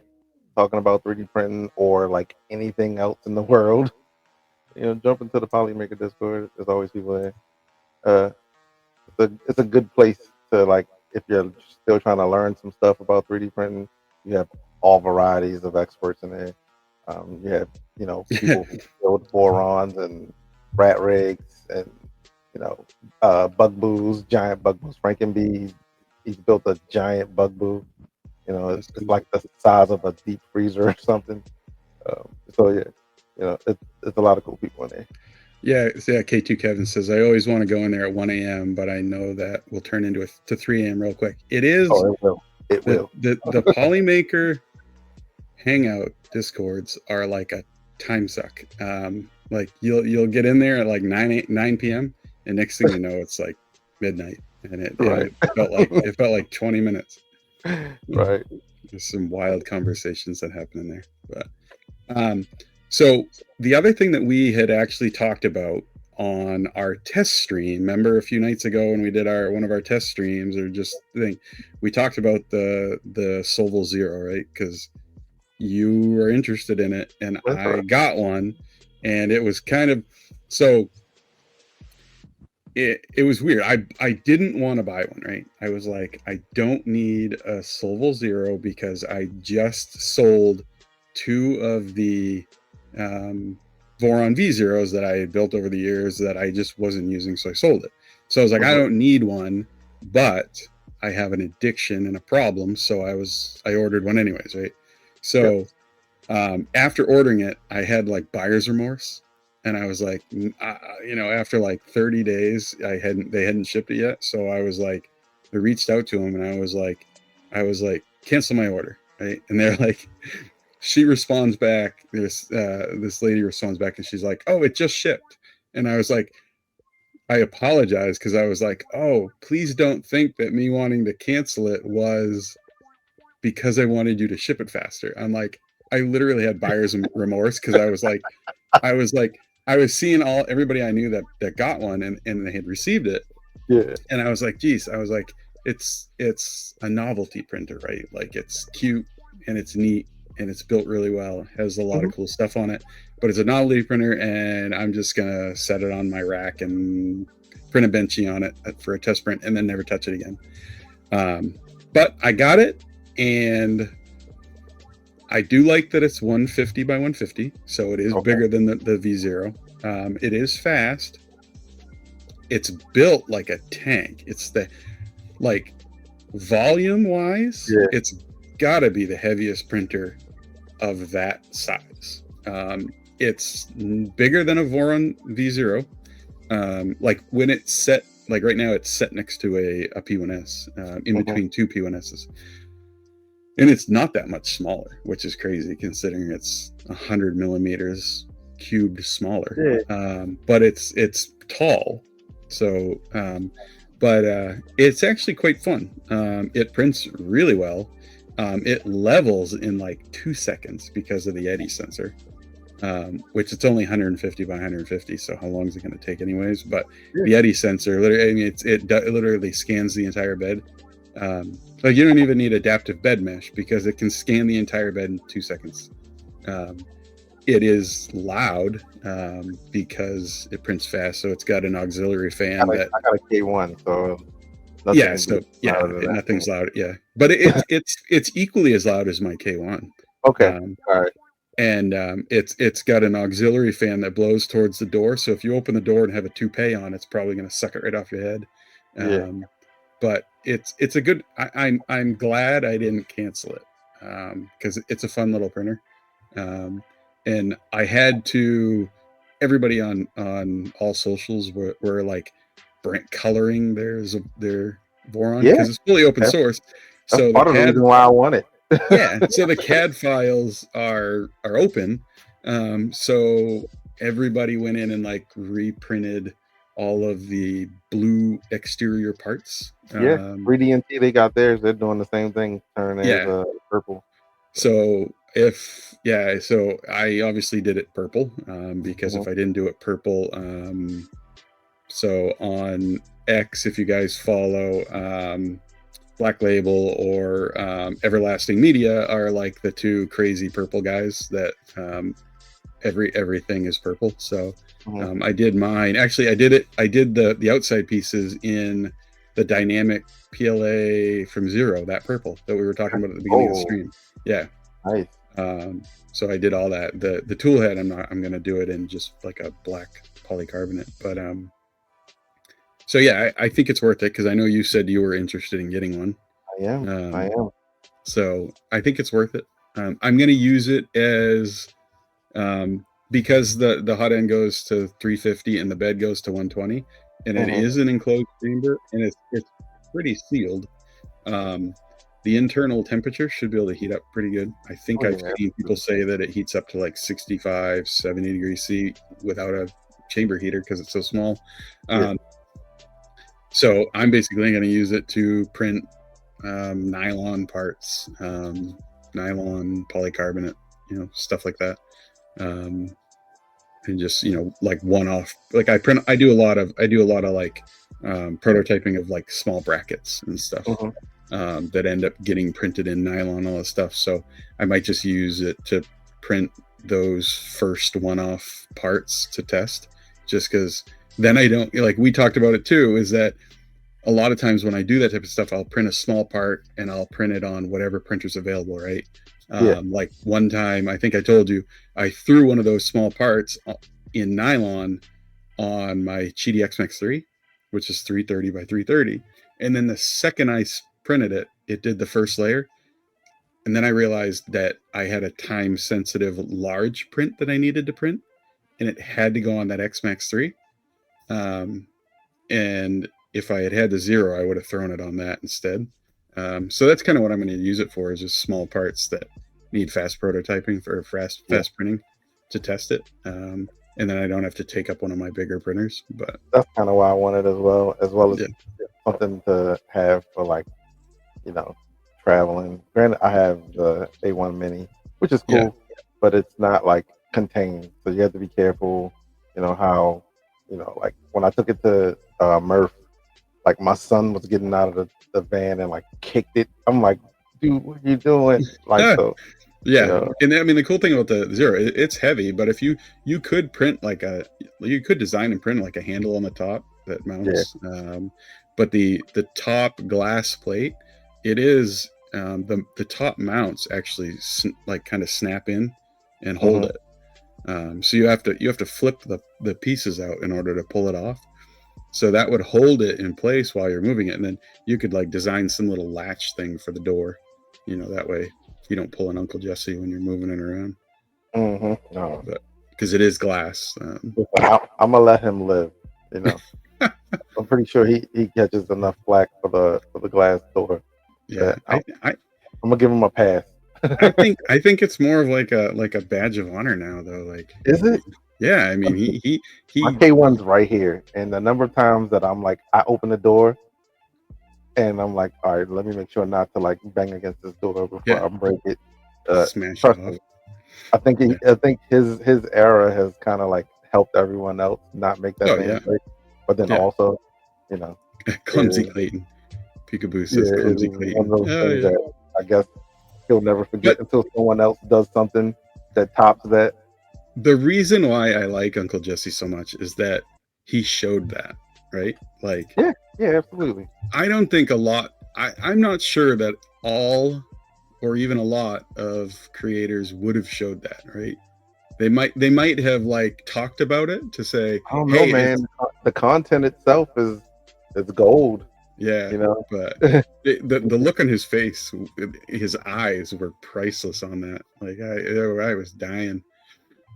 talking about 3D printing or like anything else in the world, jump into the Polymaker Discord. There's always people there. It's a good place to like if you're still trying to learn some stuff about 3D printing. You have all varieties of experts in there. You have people who build borons and rat rigs and bugboos, giant bugboos. Frankenbee, he's built a giant bugaboo. It's like the size of a deep freezer or something. So yeah, it's a lot of cool people in there. Yeah, K2 Kevin says, I always want to go in there at 1 a.m., but I know that will turn into to 3 a.m. real quick. It is. Oh, it will. It will. The Polymaker Hangout Discords are like a time suck. Like you'll get in there at like 9 p.m. and next thing you know, it's like midnight, and it felt like 20 minutes. Right. There's some wild conversations that happen in there, but so the other thing that we had actually talked about on our test stream, remember a few nights ago when we did one of our test streams, or just thing, we talked about the Solval Zero, right? Because you were interested in it, and I got one, and it was kind of so. It was weird. I didn't want to buy one, right? I was like, I don't need a Solval Zero because I just sold 2 of the Voron V0s that I had built over the years that I just wasn't using, so I sold it. So I was like, I don't need one, but I have an addiction and a problem, so I ordered one anyways, right? So after ordering it, I had like buyer's remorse, and I was like, after like 30 days, they hadn't shipped it yet, so I was like, I reached out to them and I was like, cancel my order, right? And they're like. She responds back. This lady responds back, and she's like, "Oh, it just shipped." And I was like, I apologize because I was like, "Oh, please don't think that me wanting to cancel it was because I wanted you to ship it faster." I'm like, I literally had buyer's remorse because I was seeing everybody I knew that got one and they had received it. Yeah. And I was like, geez, it's a novelty printer, right? Like it's cute and it's neat. And it's built really well. Has a lot of cool stuff on it, but it's a novelty printer, and I'm just gonna set it on my rack and print a benchy on it for a test print, and then never touch it again. But I got it, and I do like that it's 150 by 150, so it is bigger than the V0. It is fast. It's built like a tank. It's volume wise, it's gotta be the heaviest printer of that size. It's bigger than a Voron V0. Like when it's set, like right now it's set next to a P1S, in between 2 P1Ss. And it's not that much smaller, which is crazy considering it's 100 millimeters cubed smaller. But it's tall. So, but it's actually quite fun. It prints really well. It levels in like 2 seconds because of the eddy sensor, which it's only 150 by 150. So how long is it going to take anyways? But the eddy sensor, it literally scans the entire bed. Like you don't even need adaptive bed mesh because it can scan the entire bed in 2 seconds. it is loud because it prints fast. So it's got an auxiliary fan I got a K1, so nothing yeah. can So be yeah, louder than that nothing's thing. loud. Yeah, but it's equally as loud as my K1. Okay, Um, all right. and it's got an auxiliary fan that blows towards the door. So if you open the door and have a toupee on, it's probably going to suck it right off your head. Yeah. But it's a good. I'm glad I didn't cancel it because it's a fun little printer. And I had to. Everybody on all socials were like coloring their Voron Yeah, because it's fully open that's, source. that's So the part of the CAD reason why I want it. yeah, so the CAD files are open. So everybody went in and like reprinted all of the blue exterior parts. Yeah, 3D&T, they got theirs. They're doing the same thing, turning theirs Yeah. purple. So so I obviously did it purple because if I didn't do it purple, so on X, if you guys follow Black Label or Everlasting Media are like the two crazy purple guys that everything is purple. So I did mine. Actually, I did the outside pieces in the dynamic PLA from Zero, that purple that we were talking about at the beginning of the stream. Yeah. Nice. So I did all that. The tool head, I'm going to do it in just like a black polycarbonate. But so yeah, I think it's worth it because I know you said you were interested in getting one. I am. So I think it's worth it. I'm going to use it as because the hot end goes to 350 and the bed goes to 120, and it is an enclosed chamber and it's pretty sealed. The internal temperature should be able to heat up pretty good. I think I've seen people say that it heats up to like 65, 70 degrees C without a chamber heater because it's so small. So I'm basically going to use it to print nylon parts, nylon polycarbonate, stuff like that. And just, like one-off, like I do a lot of like prototyping of like small brackets and stuff that end up getting printed in nylon, all that stuff. So I might just use it to print those first one-off parts to test, just because then I don't, like we talked about it too, is that a lot of times when I do that type of stuff, I'll print a small part and I'll print it on whatever printer's available, right? Like one time, I think I told you, I threw one of those small parts in nylon on my Qidi X-Max 3, which is 330 by 330. And then the second I printed it, it did the first layer. And then I realized that I had a time-sensitive large print that I needed to print, and it had to go on that X-Max 3. And if I had the Zero, I would have thrown it on that instead. So that's kind of what I'm going to use it for, is just small parts that need fast prototyping for fast printing to test it. And then I don't have to take up one of my bigger printers. But that's kind of why I want it as well as something to have for like, traveling. Granted, I have the A1 Mini, which is cool, but it's not like contained. So you have to be careful, how, like when I took it to Murph, like my son was getting out of the van and like kicked it. I'm like, dude, what are you doing? Like, so and I mean the cool thing about the Zero, it's heavy, but if you could print you could design and print like a handle on the top that mounts. But the top glass plate, it is the top mounts actually like kind of snap in and hold it. So you have to flip the pieces out in order to pull it off. So that would hold it in place while you're moving it, and then you could like design some little latch thing for the door. That way you don't pull an Uncle Jesse when you're moving it around. No, but because it is glass. I'm gonna let him live. I'm pretty sure he catches enough flack for the glass door. Yeah, I'm gonna give him a pass. I think it's more of like a badge of honor now, though. Like, is it? Yeah, I mean, he my K1's right here, and the number of times that I'm like, I open the door, and I'm like, all right, let me make sure not to like bang against this door before I break it. Smash it off. I think his era has kind of like helped everyone else not make that mistake, but then also, clumsy Clayton. Peekaboo says clumsy Clayton. One of those things that I guess he'll never forget until someone else does something that tops that. the reason why I like Uncle Jesse so much is that he showed that, right? Like, Yeah, absolutely. I don't think I'm not sure that all or even a lot of creators would have showed that, right? They might have like talked about it to say, I don't know, hey, man. The content itself is gold. yeah, You know, but the look on his face, his eyes were priceless on that. Like I was dying.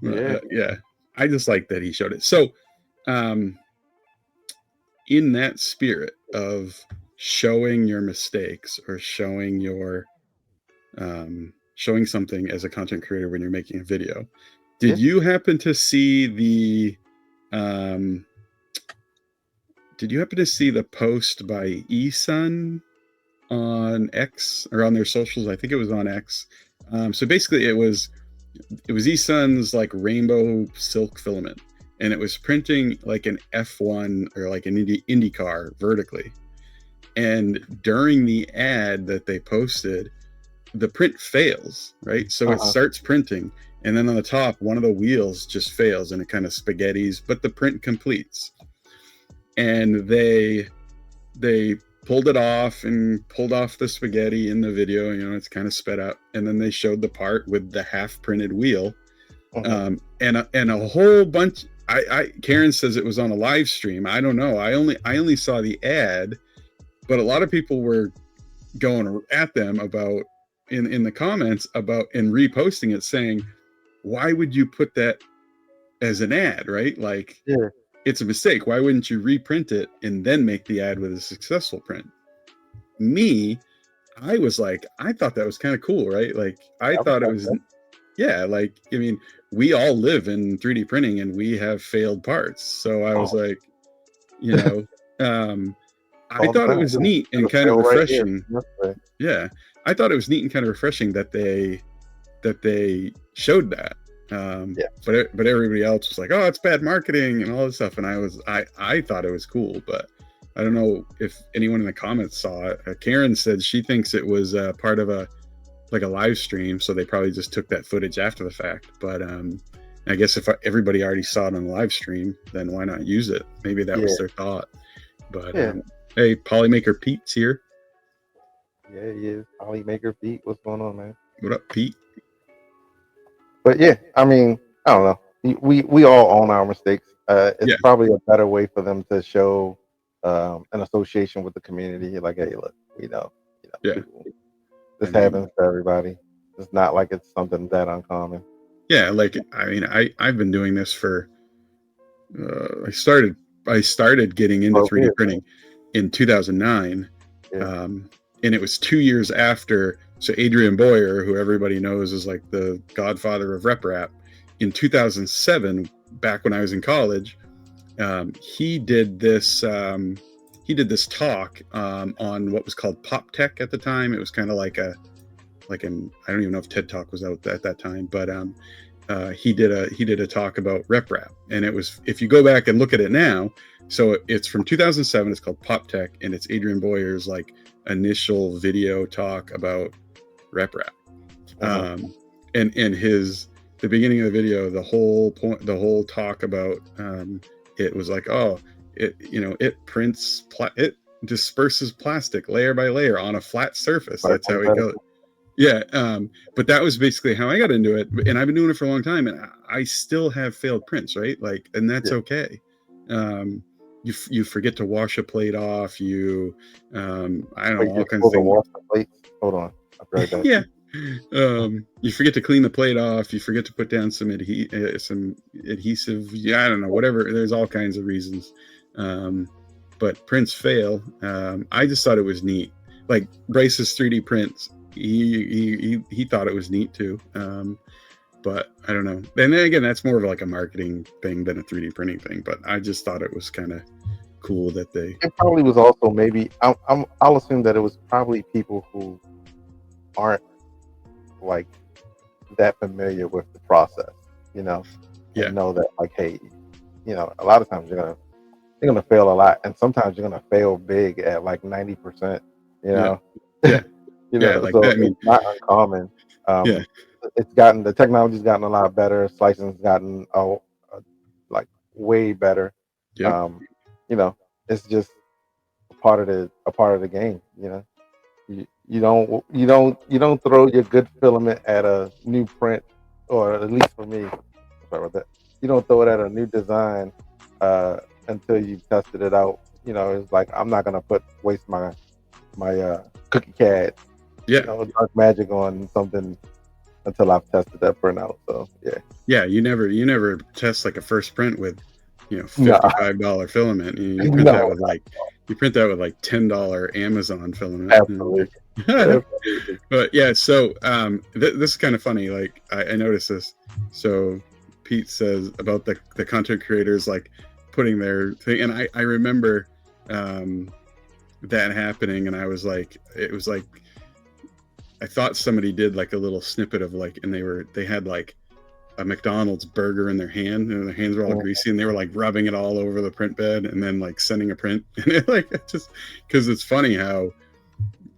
Yeah. I just like that he showed it. So, in that spirit of showing your mistakes or showing showing something as a content creator when you're making a video, did you happen to see the post by eSun on X or on their socials? I think it was on X. So basically it was eSun's like rainbow silk filament, and it was printing like an F1 or like an Indy car vertically. And during the ad that they posted, the print fails, right? So it starts printing, and then on the top, one of the wheels just fails and it kind of spaghettis, but the print completes. And they pulled it off and pulled off the spaghetti in the video. You know, it's kind of sped up, and then they showed the part with the half printed wheel, and a whole bunch. Karen says it was on a live stream. I don't know. I only saw the ad, but a lot of people were going at them about in the comments about and reposting it, saying, "Why would you put that as an ad, right? Like, it's a mistake. Why wouldn't you reprint it and then make the ad with a successful print?" Me, I was like, I thought that was kind of cool, right? Like, I thought it was, yeah, like, I mean, we all live in 3D printing and we have failed parts. So I was like, you know, I thought it was neat and kind of refreshing. Yeah. I thought it was neat and kind of refreshing that they showed that. But everybody else was like, "Oh, it's bad marketing" and all this stuff. And I thought it was cool, but I don't know if anyone in the comments saw it. Karen said she thinks it was part of a live stream, so they probably just took that footage after the fact. But I guess if everybody already saw it on the live stream, then why not use it? Maybe that was their thought. But hey, Polymaker Pete's here. Yeah, he is. Polymaker Pete, what's going on, man? What up, Pete? But yeah, I mean, I don't know. We all own our mistakes. It's probably a better way for them to show an association with the community. Like, hey, look, we know, people, this happens to everybody. It's not like it's something that uncommon. Yeah, like, I mean, I've been doing this for. I started getting into 3D printing in 2009, and it was 2 years after. So Adrian Boyer, who everybody knows is like the godfather of rep rap, in 2007, back when I was in college, he did this talk on what was called Pop Tech at the time. It was kind of like I don't even know if TED Talk was out at that time, but he did a talk about rep rap, and it was, if you go back and look at it now, so it's from 2007. It's called Pop Tech, and it's Adrian Boyer's like initial video talk about rep rap. And the beginning of the video, the whole talk about it was like, it prints it disperses plastic layer by layer on a flat surface. That's how it goes. Yeah, but that was basically how I got into it, and I've been doing it for a long time, and I still have failed prints, right? Like, and that's okay. You forget to wash a plate off. I don't know, all kinds of things. Wash the plates. Hold on, I'll be right back. Yeah. You forget to clean the plate off. You forget to put down some adhesive. Yeah, I don't know, whatever. There's all kinds of reasons. But prints fail. I just thought it was neat. Like Bryce's 3D prints, he thought it was neat too. But I don't know. And then again, that's more of like a marketing thing than a 3D printing thing. But I just thought it was kind of cool that they. It probably was also maybe. I'll assume that it was probably people who aren't like that familiar with the process, and know that, like, hey, a lot of times you're gonna fail a lot, and sometimes you're gonna fail big at like 90%. Yeah. Like so that. I mean, it's not uncommon. the technology's gotten a lot better. Slicing's gotten like way better. Yep. You know, it's just a part of the game. You know, you don't throw your good filament at a new print, or at least for me, sorry about that. You don't throw it at a new design until you've tested it out. You know, it's like I'm not gonna waste my cookie CAD, dark magic on something until I've tested that print out. So yeah, you never test like a first print with $55 filament. You print that with like $10 Amazon filament. Absolutely. But yeah, so this is kind of funny. Like I noticed this. So Pete says about the content creators like putting their thing, and I remember that happening, and I was like, it was like I thought somebody did like a little snippet of like, and they had like a McDonald's burger in their hand, and their hands were all greasy, and they were like rubbing it all over the print bed, and then like sending a print, and it, like just because it's funny how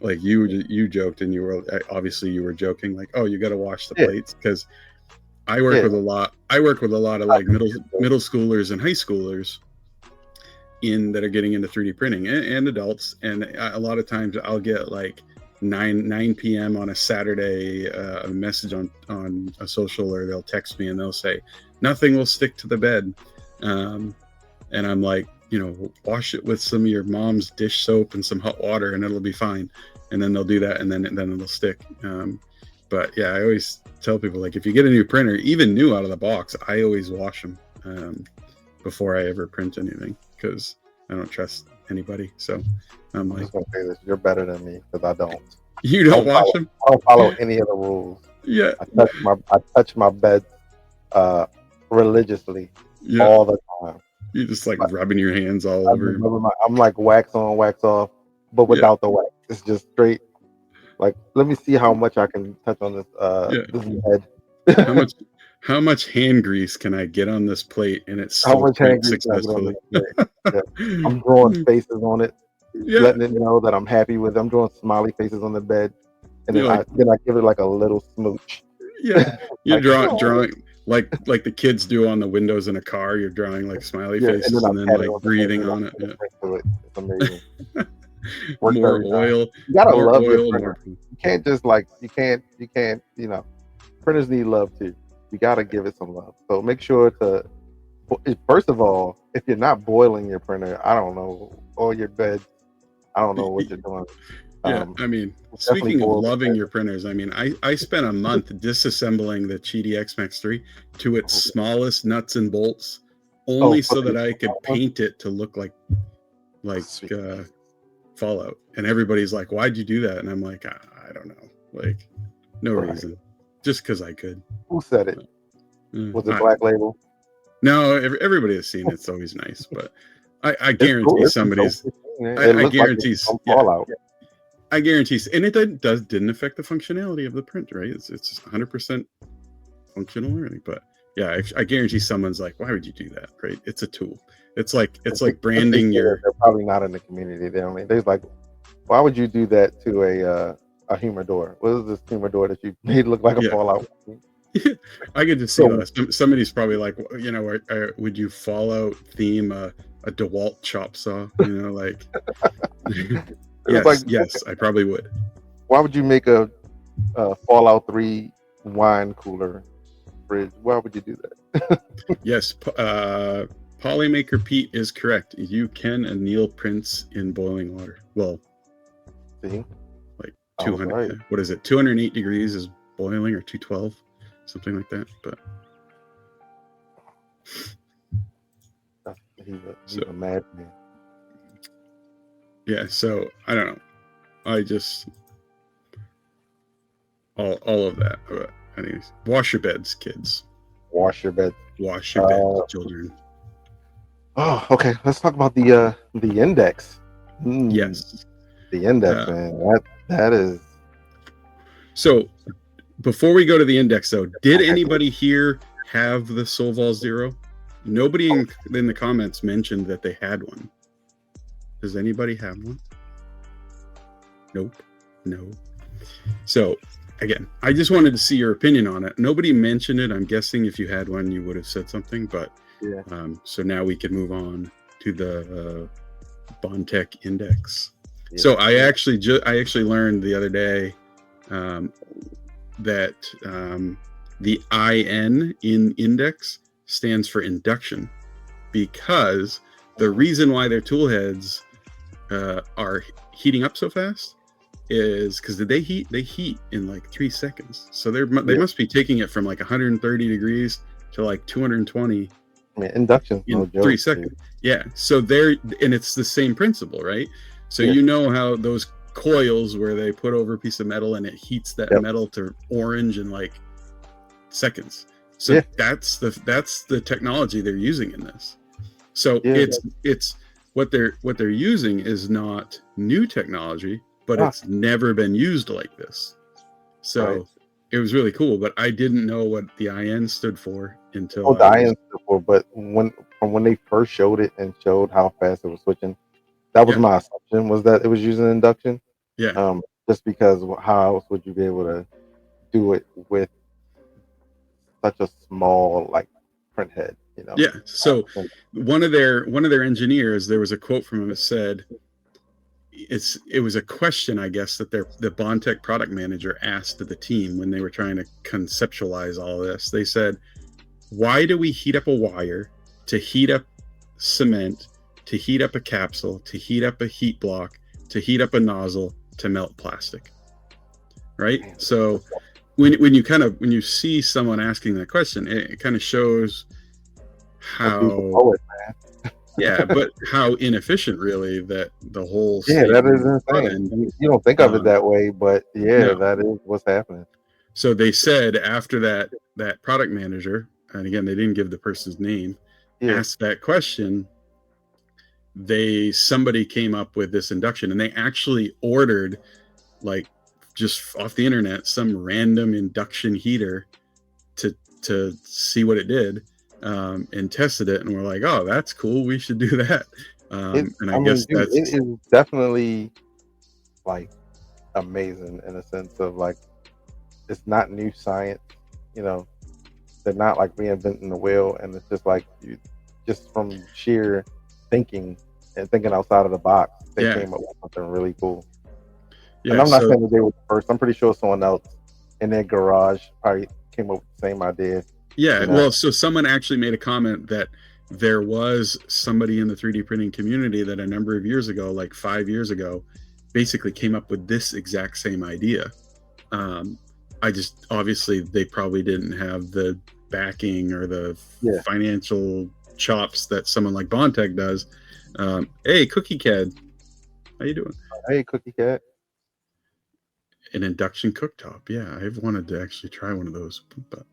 like you joked, and you were obviously you were joking like, oh, you got to wash the plates, because I work with a lot of like middle schoolers and high schoolers that are getting into 3D printing, and adults, and a lot of times I'll get like 9 p.m. on a Saturday a message on a social, or they'll text me and they'll say nothing will stick to the bed, and I'm like, wash it with some of your mom's dish soap and some hot water and it'll be fine. And then they'll do that, and then it'll stick. But yeah, I always tell people, like, if you get a new printer, even new out of the box, I always wash them before I ever print anything, because I don't trust anybody. So I'm like, just gonna say this, you're better than me, because I don't. You don't wash them? I don't follow any of the rules. Yeah. I touch my bed religiously all the time. You're just like rubbing your hands all over. I'm like wax on, wax off, but without the wax. It's just straight. Like, let me see how much I can touch on this bed. How much hand grease can I get on this plate, and it's so successfully? I'm drawing faces on it, letting it know that I'm happy with it. I'm drawing smiley faces on the bed, and then I give it like a little smooch. Yeah, you're drawing like the kids do on the windows in a car. You're drawing like smiley faces, and then like breathing on it. It's amazing. More oil. You gotta love your printer. You can't just you can't. Printers need love too. You gotta give it some love. So make sure to, first of all, if you're not boiling your printer, I don't know, or your bed, I don't know what you're doing. Yeah, I mean, speaking of loving your printers, I mean, I spent a month disassembling the Qidi X-Max 3 to its smallest nuts and bolts, only so that I could paint it to look like Fallout. And everybody's like, why'd you do that? And I'm like, I don't know, like, no reason, just because I could. Who said it? Was it Black Label? No, everybody has seen it. It's always nice, but I guarantee somebody's. I guarantee Fallout. I guarantee, and it didn't affect the functionality of the print, right? It's 100% functional, really. But yeah, I guarantee someone's like, why would you do that, right? It's a tool. It's like branding They're probably not in the community. They're like, why would you do that to a humidor? What is this humidor that you made look like a Fallout? I get to see that. Somebody's probably like, would you Fallout theme a DeWalt chop saw? Like. Yes, I probably would. Why would you make a Fallout 3 wine cooler fridge? Why would you do that? Yes, Polymaker Pete is correct. You can anneal prints in boiling water. Well, see, like 200. Right. What is it? 208 degrees is boiling, or 212, something like that. But he's a madman. Yeah, so I don't know. I just all of that. But anyways, wash your beds, kids. Wash your beds. Wash your beds, children. Oh, okay. Let's talk about the index. Yes, the index, man. That is. So, before we go to the index, though, did anybody here have the Solval Zero? Nobody in the comments mentioned that they had one. Does anybody have one? Nope. No. So again, I just wanted to see your opinion on it. Nobody mentioned it. I'm guessing if you had one, you would have said something. But Yeah. so now we can move on to the Bondtech Index. Yeah. So I actually learned the other day that the IN in index stands for induction, because the reason why their tool heads are heating up so fast is because they heat in like 3 seconds. So they must be taking it from like 130 degrees to like 220 induction in no joke, 3 seconds. Yeah. So and it's the same principle, right? So Yeah. you know how those coils where they put over a piece of metal and it heats that metal to orange in like seconds. So that's the technology they're using in this. So it's what they're using is not new technology, but it's never been used like this. So it was really cool, but I didn't know what the IN stood for until the IN stood for, but when they first showed it and showed how fast it was switching, that was my assumption, was that it was using induction. Yeah. Just because how else would you be able to do it with such a small like print head, you know? Yeah. So one of their engineers, there was a quote from him that said, it was a question, I guess, that the Bondtech product manager asked to the team when they were trying to conceptualize all of this. They said, why do we heat up a wire to heat up cement, to heat up a capsule, to heat up a heat block, to heat up a nozzle, to melt plastic? Right? So when you see someone asking that question, it kind of shows how but how inefficient really that the whole that is insane. You don't think of it that way, but that is what's happening. So they said after that product manager, and again they didn't give the person's name, asked that question, somebody came up with this induction, and they actually ordered, like, just off the internet, some random induction heater to see what it did, and tested it, and we're like, oh, that's cool, we should do that. It is definitely like amazing in a sense of like, it's not new science, you know, they're not like reinventing the wheel, and it's just like you just from sheer thinking outside of the box, they came up with something really cool. And I'm not saying that they were the first. I'm pretty sure someone else in their garage probably came up with the same idea. Yeah, you know? Well, so someone actually made a comment that there was somebody in the 3D printing community that a number of years ago, like 5 years ago, basically came up with this exact same idea. Obviously they probably didn't have the backing or the financial chops that someone like Bondtech does. Hey, Cookie Cat, how you doing? Hey, Cookie Cat. An induction cooktop. Yeah, I've wanted to actually try one of those. But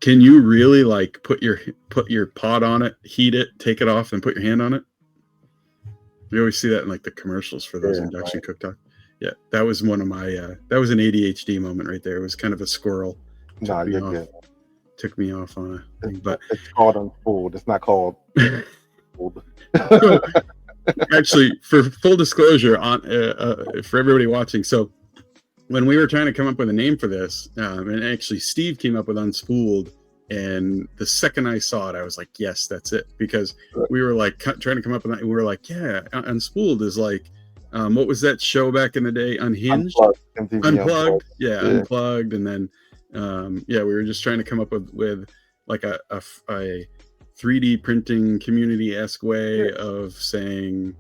can you really like put your pot on it, heat it, take it off, and put your hand on it? You always see that in like the commercials for those induction cooktop. Yeah, that was one of my that was an ADHD moment right there. It was kind of a squirrel. Took me off on a thing, but it's called Unspooled. It's not called So, actually, for full disclosure, on for everybody watching, so when we were trying to come up with a name for this, and actually Steve came up with Unspooled, and the second I saw it, I was like, yes, that's it, because we were like trying to come up with that, and we were like, yeah, Unspooled is like, what was that show back in the day? Unhinged? Unplugged. Yeah, Unplugged. And then, we were just trying to come up with like a 3D printing community-esque way of saying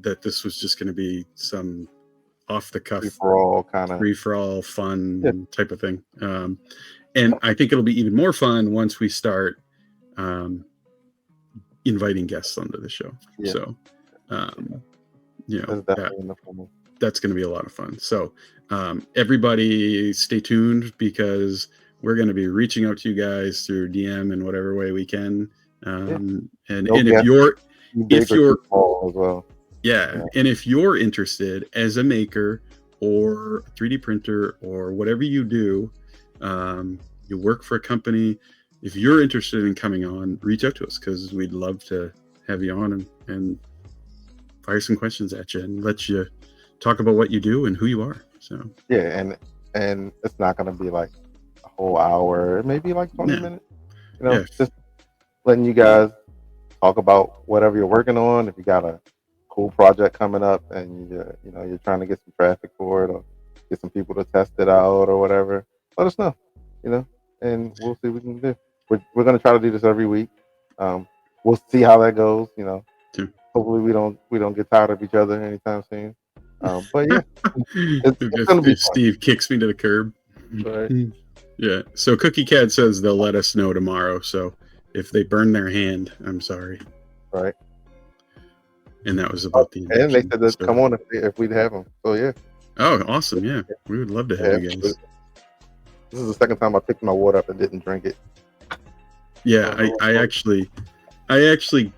that this was just going to be some off-the-cuff, free-for-all fun type of thing. And I think it'll be even more fun once we start inviting guests onto the show. Yeah. So, that's going to be a lot of fun. So everybody stay tuned, because we're going to be reaching out to you guys through DM in whatever way we can. And if you're as well. And if you're interested as a maker or a 3D printer or whatever you do, you work for a company, if you're interested in coming on, reach out to us, because we'd love to have you on and fire some questions at you and let you talk about what you do and who you are. So and and it's not going to be like a whole hour, maybe like 20 Yeah. minutes. You know, Yeah. just letting you guys talk about whatever you're working on. If you got a cool project coming up and you're trying to get some traffic for it or get some people to test it out or whatever, let us know. You know, and we'll see what we can do. We're going to try to do this every week. We'll see how that goes. You know, Sure. hopefully we don't get tired of each other anytime soon. But yeah, it's going to be if fun. Steve kicks me to the curb. Right. Yeah. So Cookie Cat says they'll let us know tomorrow. So if they burn their hand, I'm sorry. Right. And that was about the And they induction said that story. come on if we'd have them. So yeah. Oh, awesome. Yeah. We would love to have you guys. This is the second time I picked my water up and didn't drink it. Yeah, I actually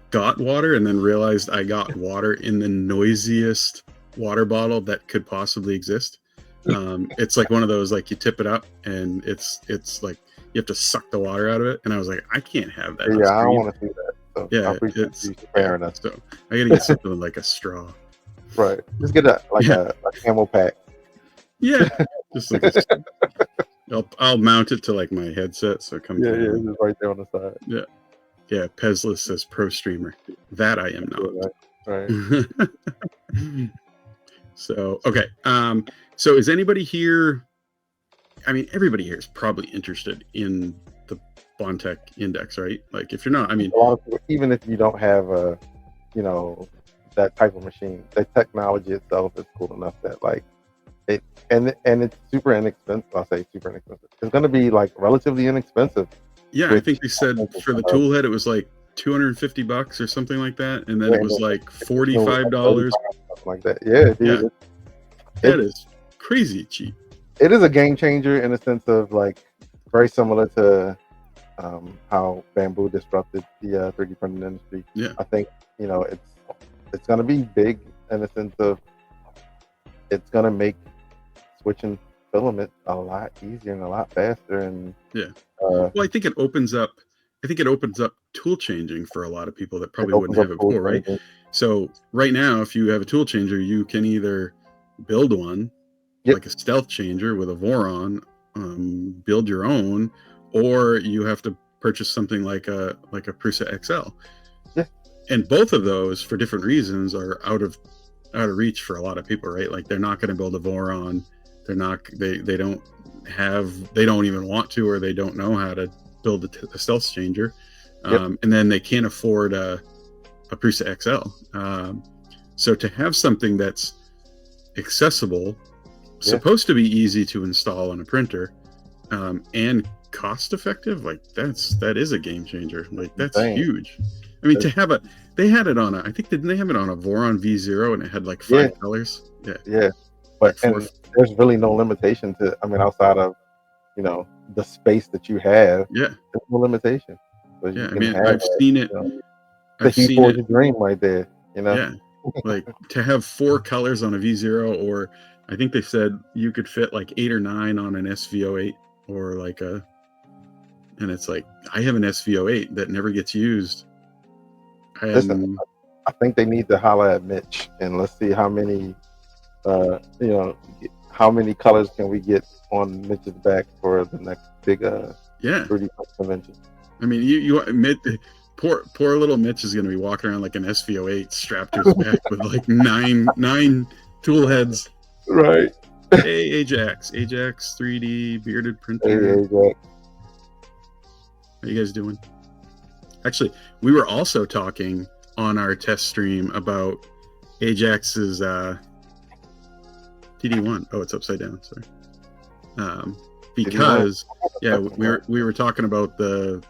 got water and then realized I got water in the noisiest water bottle that could possibly exist. It's like one of those, like you tip it up and it's like you have to suck the water out of it. And I was like, I can't have that. Yeah, I don't want to see that. So Yeah, I appreciate you comparing us. So I gotta get something like a straw. Right. Just get a camel pack. Yeah, just like I'll mount it to like my headset so it comes. Yeah, it's right there on the side. Yeah. Pezless says pro streamer. That I am not. Right. So okay. So is anybody here? I mean, everybody here is probably interested in the Bontech Index, right? Like, if you're not, I mean, a lot of people, even if you don't have that type of machine, the technology itself is cool enough that like it and it's super inexpensive. I'll say super inexpensive. It's going to be like relatively inexpensive. Yeah, I think they said for the tool head it was like $250 or something like that, and then it was like $45, something like that. Yeah, dude, that is crazy cheap. It is a game changer in a sense of like very similar to how bamboo disrupted the 3D printing industry. Yeah, I think it's going to be big in the sense of it's going to make switching filament a lot easier and a lot faster. And well, I think it opens up tool changing for a lot of people that probably wouldn't have it before, right? So right now, if you have a tool changer, you can either build one, like a stealth changer with a Voron, build your own, or you have to purchase something like a Prusa XL. Yeah. And both of those, for different reasons, are out of reach for a lot of people, right? Like they're not going to build a Voron. They're not. They don't even want to, or they don't know how to build a stealth changer, and then they can't afford a Prusa XL. So to have something that's accessible, supposed to be easy to install on a printer, and cost effective, like that is a game changer. Like that's huge. I mean, they had it on I think didn't they have it on a Voron V0 and it had like 5 colors? Yeah. But there's really no limitation to. I mean, outside of the space that you have. Yeah. There's no limitation. So I mean, I've seen it. I've seen it. Dream right there. Yeah. Like to have 4 colors on a V0, or I think they said you could fit like 8 or 9 on an SV08 or like and it's like, I have an SV08 that never gets used. Listen, I think they need to holler at Mitch and let's see how many, how many colors can we get on Mitch's back for the next big 3D convention. I mean, you admit poor little Mitch is going to be walking around like an SV08 strapped to his back with like nine tool heads. Right. Hey, Ajax 3D bearded printer. Hey, Ajax. How you guys doing? Actually, we were also talking on our test stream about Ajax's TD1. Oh, it's upside down. Sorry. Because we were talking about the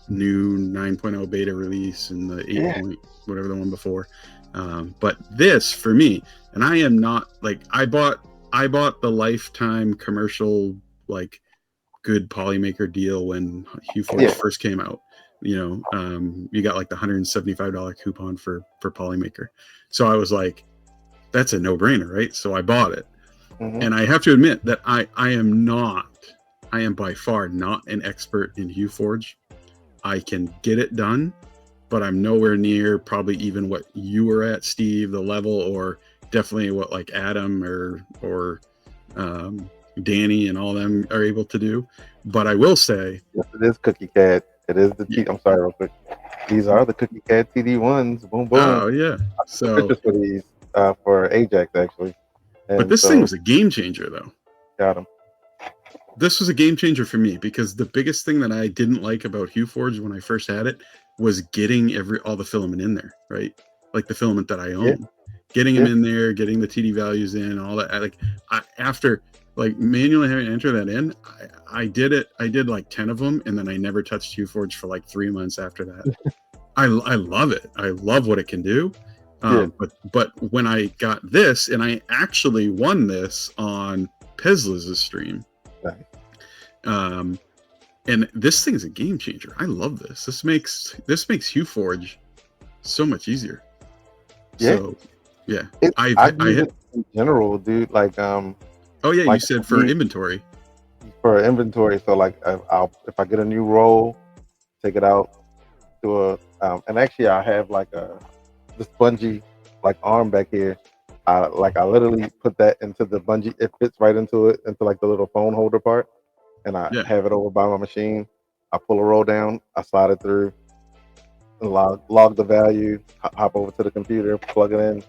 new 9.0 beta release and the 8. Whatever the one before. But this for me, and I am not like I bought the lifetime commercial like good Polymaker deal when HueForge first came out. You got like the $175 coupon for Polymaker. So I was like, that's a no-brainer, right? So I bought it. Mm-hmm. And I have to admit that I am by far not an expert in HueForge. I can get it done, but I'm nowhere near probably even what you were at, Steve, the level, or definitely what like Adam or Danny and all them are able to do. But I will say, Yes, it is Cookie Cat. It is the I'm sorry, real quick. These are the Cookie Cat TD1s. Boom, boom. oh yeah. So, Pictures for these for Ajax actually. And but this so, thing was a game changer, though. got him. This was a game changer for me because the biggest thing that I didn't like about HueForge when I first had it was getting all the filament in there, right? Like the filament that I own, getting them in there, getting the TD values in, all that. Like after like manually having to enter that in, I did it. I did like 10 of them, and then I never touched HueForge for like 3 months after that. I love it. I love what it can do. But when I got this, and I actually won this on Pezlaz's stream. Right. And this thing's a game changer. I love this. This makes HueForge so much easier. Yeah. So, yeah. I use it in general, dude. Like oh yeah, like you said for inventory. For inventory, so like if I get a new roll, take it out to a and actually I have like this bungee like arm back here. I literally put that into the bungee. It fits right into it, into like the little phone holder part, and I have it over by my machine. I pull a roll down, I slide it through, and log the value, hop over to the computer, plug it in,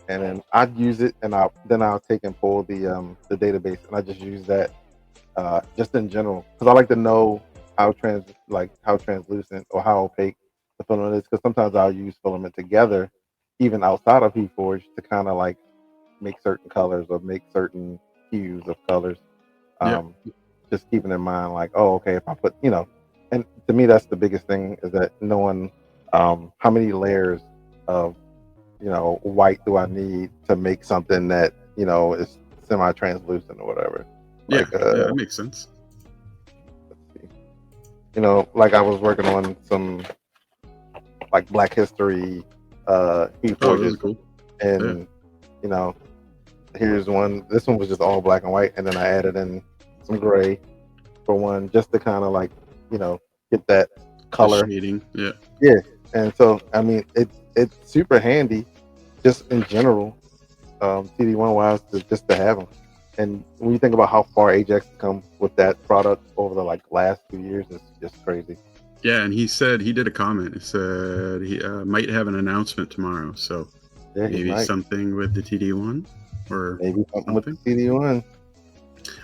and then I'd use it, and I'll take and pull the database, and I just use that just in general because I like to know how translucent or how opaque the filament is, because sometimes I'll use filament together even outside of HueForge to kind of like make certain colors or make certain hues of colors. Just keeping in mind like, oh, okay, if I put, and to me that's the biggest thing, is that knowing how many layers of white do I need to make something that is semi-translucent or whatever. That makes sense. Like I was working on some like Black History HueForges, cool. And here's one. This one was just all black and white, and then I added in some gray for one, just to kind of like get that color shading. And so I mean it's super handy just in general, TD1 wise, just to have them. And when you think about how far Ajax has come with that product over the last 2 years, it's just crazy. Yeah, and he said, he did a comment. He said he might have an announcement tomorrow. So maybe something with the TD1 or maybe something with the TD1.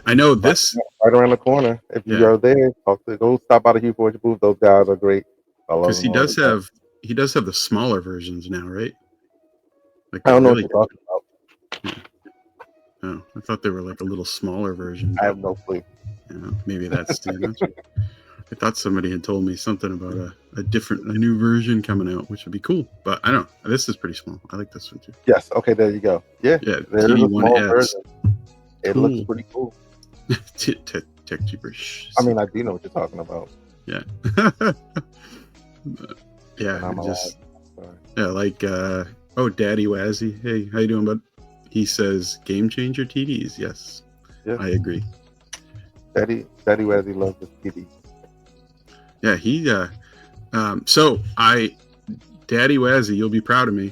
I know this right around the corner. If you are there, go stop by the HueForge booth. Those guys are great. Because he does have the smaller versions now, right? Like I don't know what you're talking about. Yeah. Oh, I thought they were like a little smaller version. I have no clue. Maybe that's I thought somebody had told me something about a new version coming out, which would be cool. But I don't know. This is pretty small. I like this one too. Yes. Okay. There you go. Yeah. There's a small version. It looks pretty cool. Tech Jeepers. I mean, I do know what you're talking about. Yeah. Daddy Wazzy. Hey, how you doing, bud? He says game changer TDs. Yes. Yeah. I agree. Daddy Wazzy loves his TDs. Yeah, Daddy Wazzy, you'll be proud of me.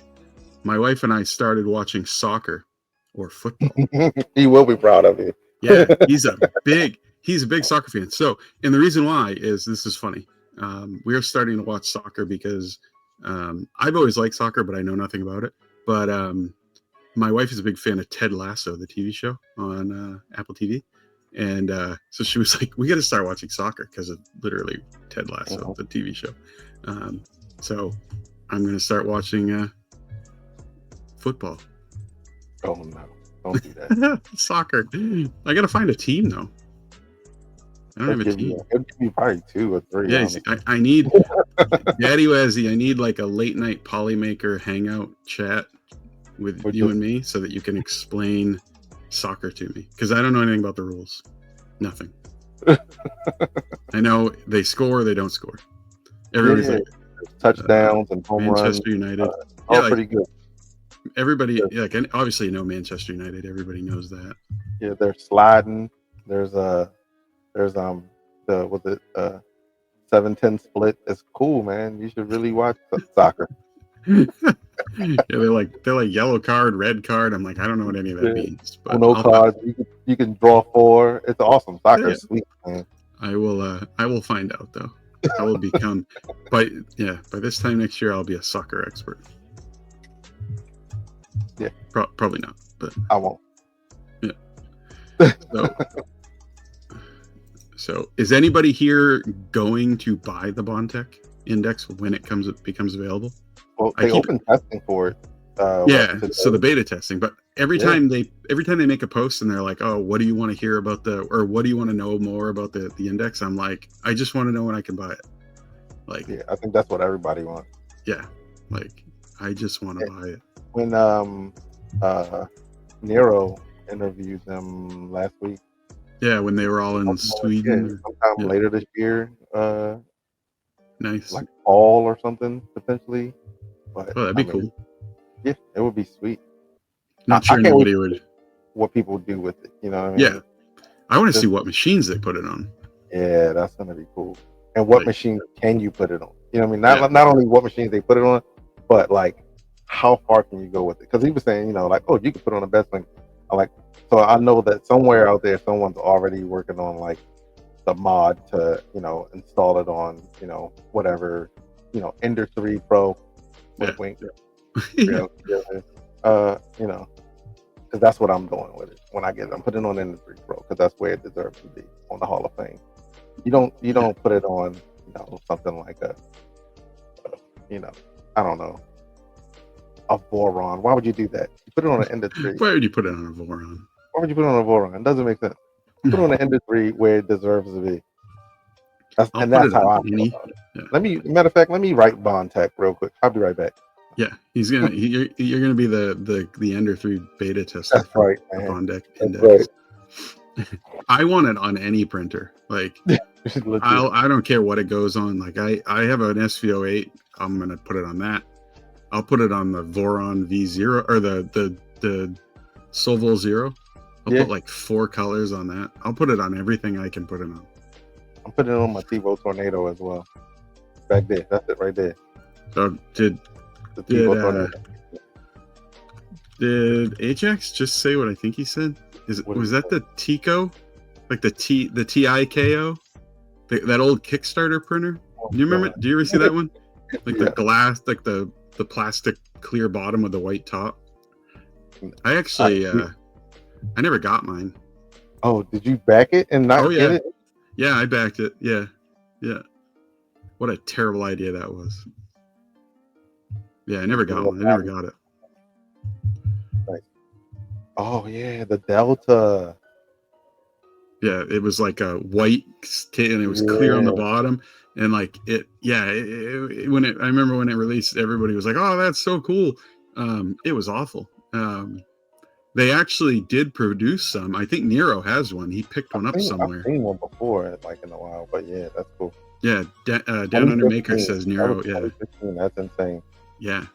My wife and I started watching soccer or football. He will be proud of you. Yeah, he's a big soccer fan. So, and the reason why is, this is funny. We are starting to watch soccer because I've always liked soccer, but I know nothing about it. But my wife is a big fan of Ted Lasso, the TV show on Apple TV. And so she was like, we got to start watching soccer because of literally Ted Lasso, the TV show. So I'm going to start watching football. Oh, no. Don't do that. Soccer. I got to find a team, though. I don't have a team. It'd be probably 2 or 3. Yeah, I need, Daddy Wazzy, I need like a late night Polymaker hangout chat with you and me so that you can explain soccer to me, because I don't know anything about the rules. Nothing. I know they score, they don't score. Everybody's like touchdowns and home runs. Manchester United. All pretty good. Everybody, obviously, Manchester United. Everybody knows that. Yeah, they're sliding. There's 7-10 split. It's cool, man. You should really watch soccer. Yeah, they're like yellow card, red card. I'm like, I don't know what any of that means. But no cards. You can draw 4. It's awesome. Soccer Yeah. is sweet, man. I will find out though. I will become by this time next year I'll be a soccer expert. Yeah. Probably not, but I won't. So is anybody here going to buy the Bondtech Index when it becomes available? Well, they open testing for it. So the beta testing, but every time they make a post and they're like, oh, what do you want to hear about or what do you want to know more about the index? I'm like, I just want to know when I can buy it. Like, yeah, I think that's what everybody wants. Yeah, like I just want to buy it. When Nero interviewed them last week. Yeah, when they were all in Sweden. Sometime later this year. Nice. Like fall or something potentially. But that'd be cool. Yeah, it would be sweet. Not sure nobody would. What people do with it, you know what I mean? Yeah, I want to see what machines they put it on. Yeah, that's gonna be cool. And what machines can you put it on? You know what I mean? Not only what machines they put it on, but like how far can you go with it? Because he was saying, like, oh, you can put it on the best thing. So I know that somewhere out there, someone's already working on like the mod to, install it on, whatever, Ender 3 Pro. Wink. Because that's what I'm doing with it. When I get it, I'm putting it on Ender 3 Pro because that's where it deserves to be, on the Hall of Fame. You don't put it on, something like I don't know, a Voron. Why would you do that? You put it on an Ender 3. Why would you put it on a Voron? Why would you put it on a Voron? It doesn't make sense. Put it on an Ender 3 where it deserves to be. That's how I feel about it. Yeah. Matter of fact, let me write Bondtech real quick. I'll be right back. Yeah, you're gonna be the Ender 3 beta tester. That's right, man. Bondtech Index. Right. I want it on any printer. Like I don't care what it goes on. Like I have an SV08. I'm gonna put it on that. I'll put it on the Voron V0 or the Solvol 0. I'll put like 4 colors on that. I'll put it on everything I can put it on. I'm putting it on my TiVo Tornado as well. Back there. That's it right there. So did HX just say what I think he said? Was that the Tico? Like the TIKO? That old Kickstarter printer? Do you remember? Do you ever see that one? Like the glass, like the plastic clear bottom with the white top. I actually I never got mine. Oh, did you back it and not get it? Yeah, I backed it. Yeah. What a terrible idea that was. Yeah, I never got one. I never got it. Right. Oh yeah, the Delta. Yeah, it was like a white kit and it was clear on the bottom. And like I remember when it released, everybody was like, "Oh, that's so cool." It was awful. They actually did produce some. I think Nero has one. He picked one up somewhere. I've seen one before, like in a while, but yeah, that's cool. Yeah, Down Under Maker says Nero. Yeah, that's insane. Yeah,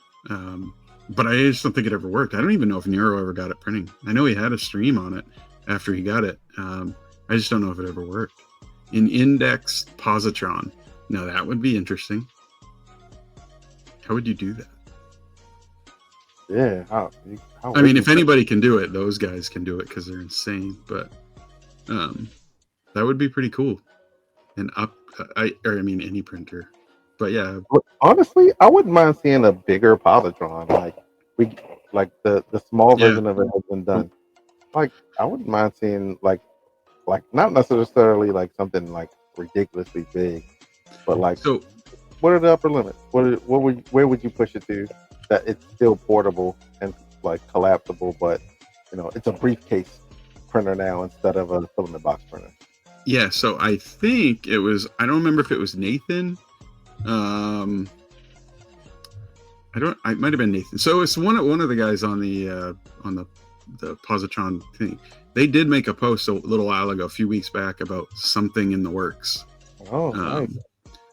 but I just don't think it ever worked. I don't even know if Nero ever got it printing. I know he had a stream on it after he got it. I just don't know if it ever worked. In Index Positron. Now that would be interesting. How would you do that? Yeah. I mean, if anybody can do it, those guys can do it because they're insane. But that would be pretty cool. And any printer. But yeah. Honestly, I wouldn't mind seeing a bigger positron. Like the small version of it has been done. Like I wouldn't mind seeing like not necessarily like something like ridiculously big, but like so. What are the upper limits? Where would you push it to that it's still portable and like collapsible, but it's a briefcase printer now instead of a filament box printer? Yeah, so I think it was. I don't remember if it was Nathan. It might have been Nathan. So it's one of the guys on the Positron thing. They did make a post a little while ago, a few weeks back, about something in the works. Oh, nice.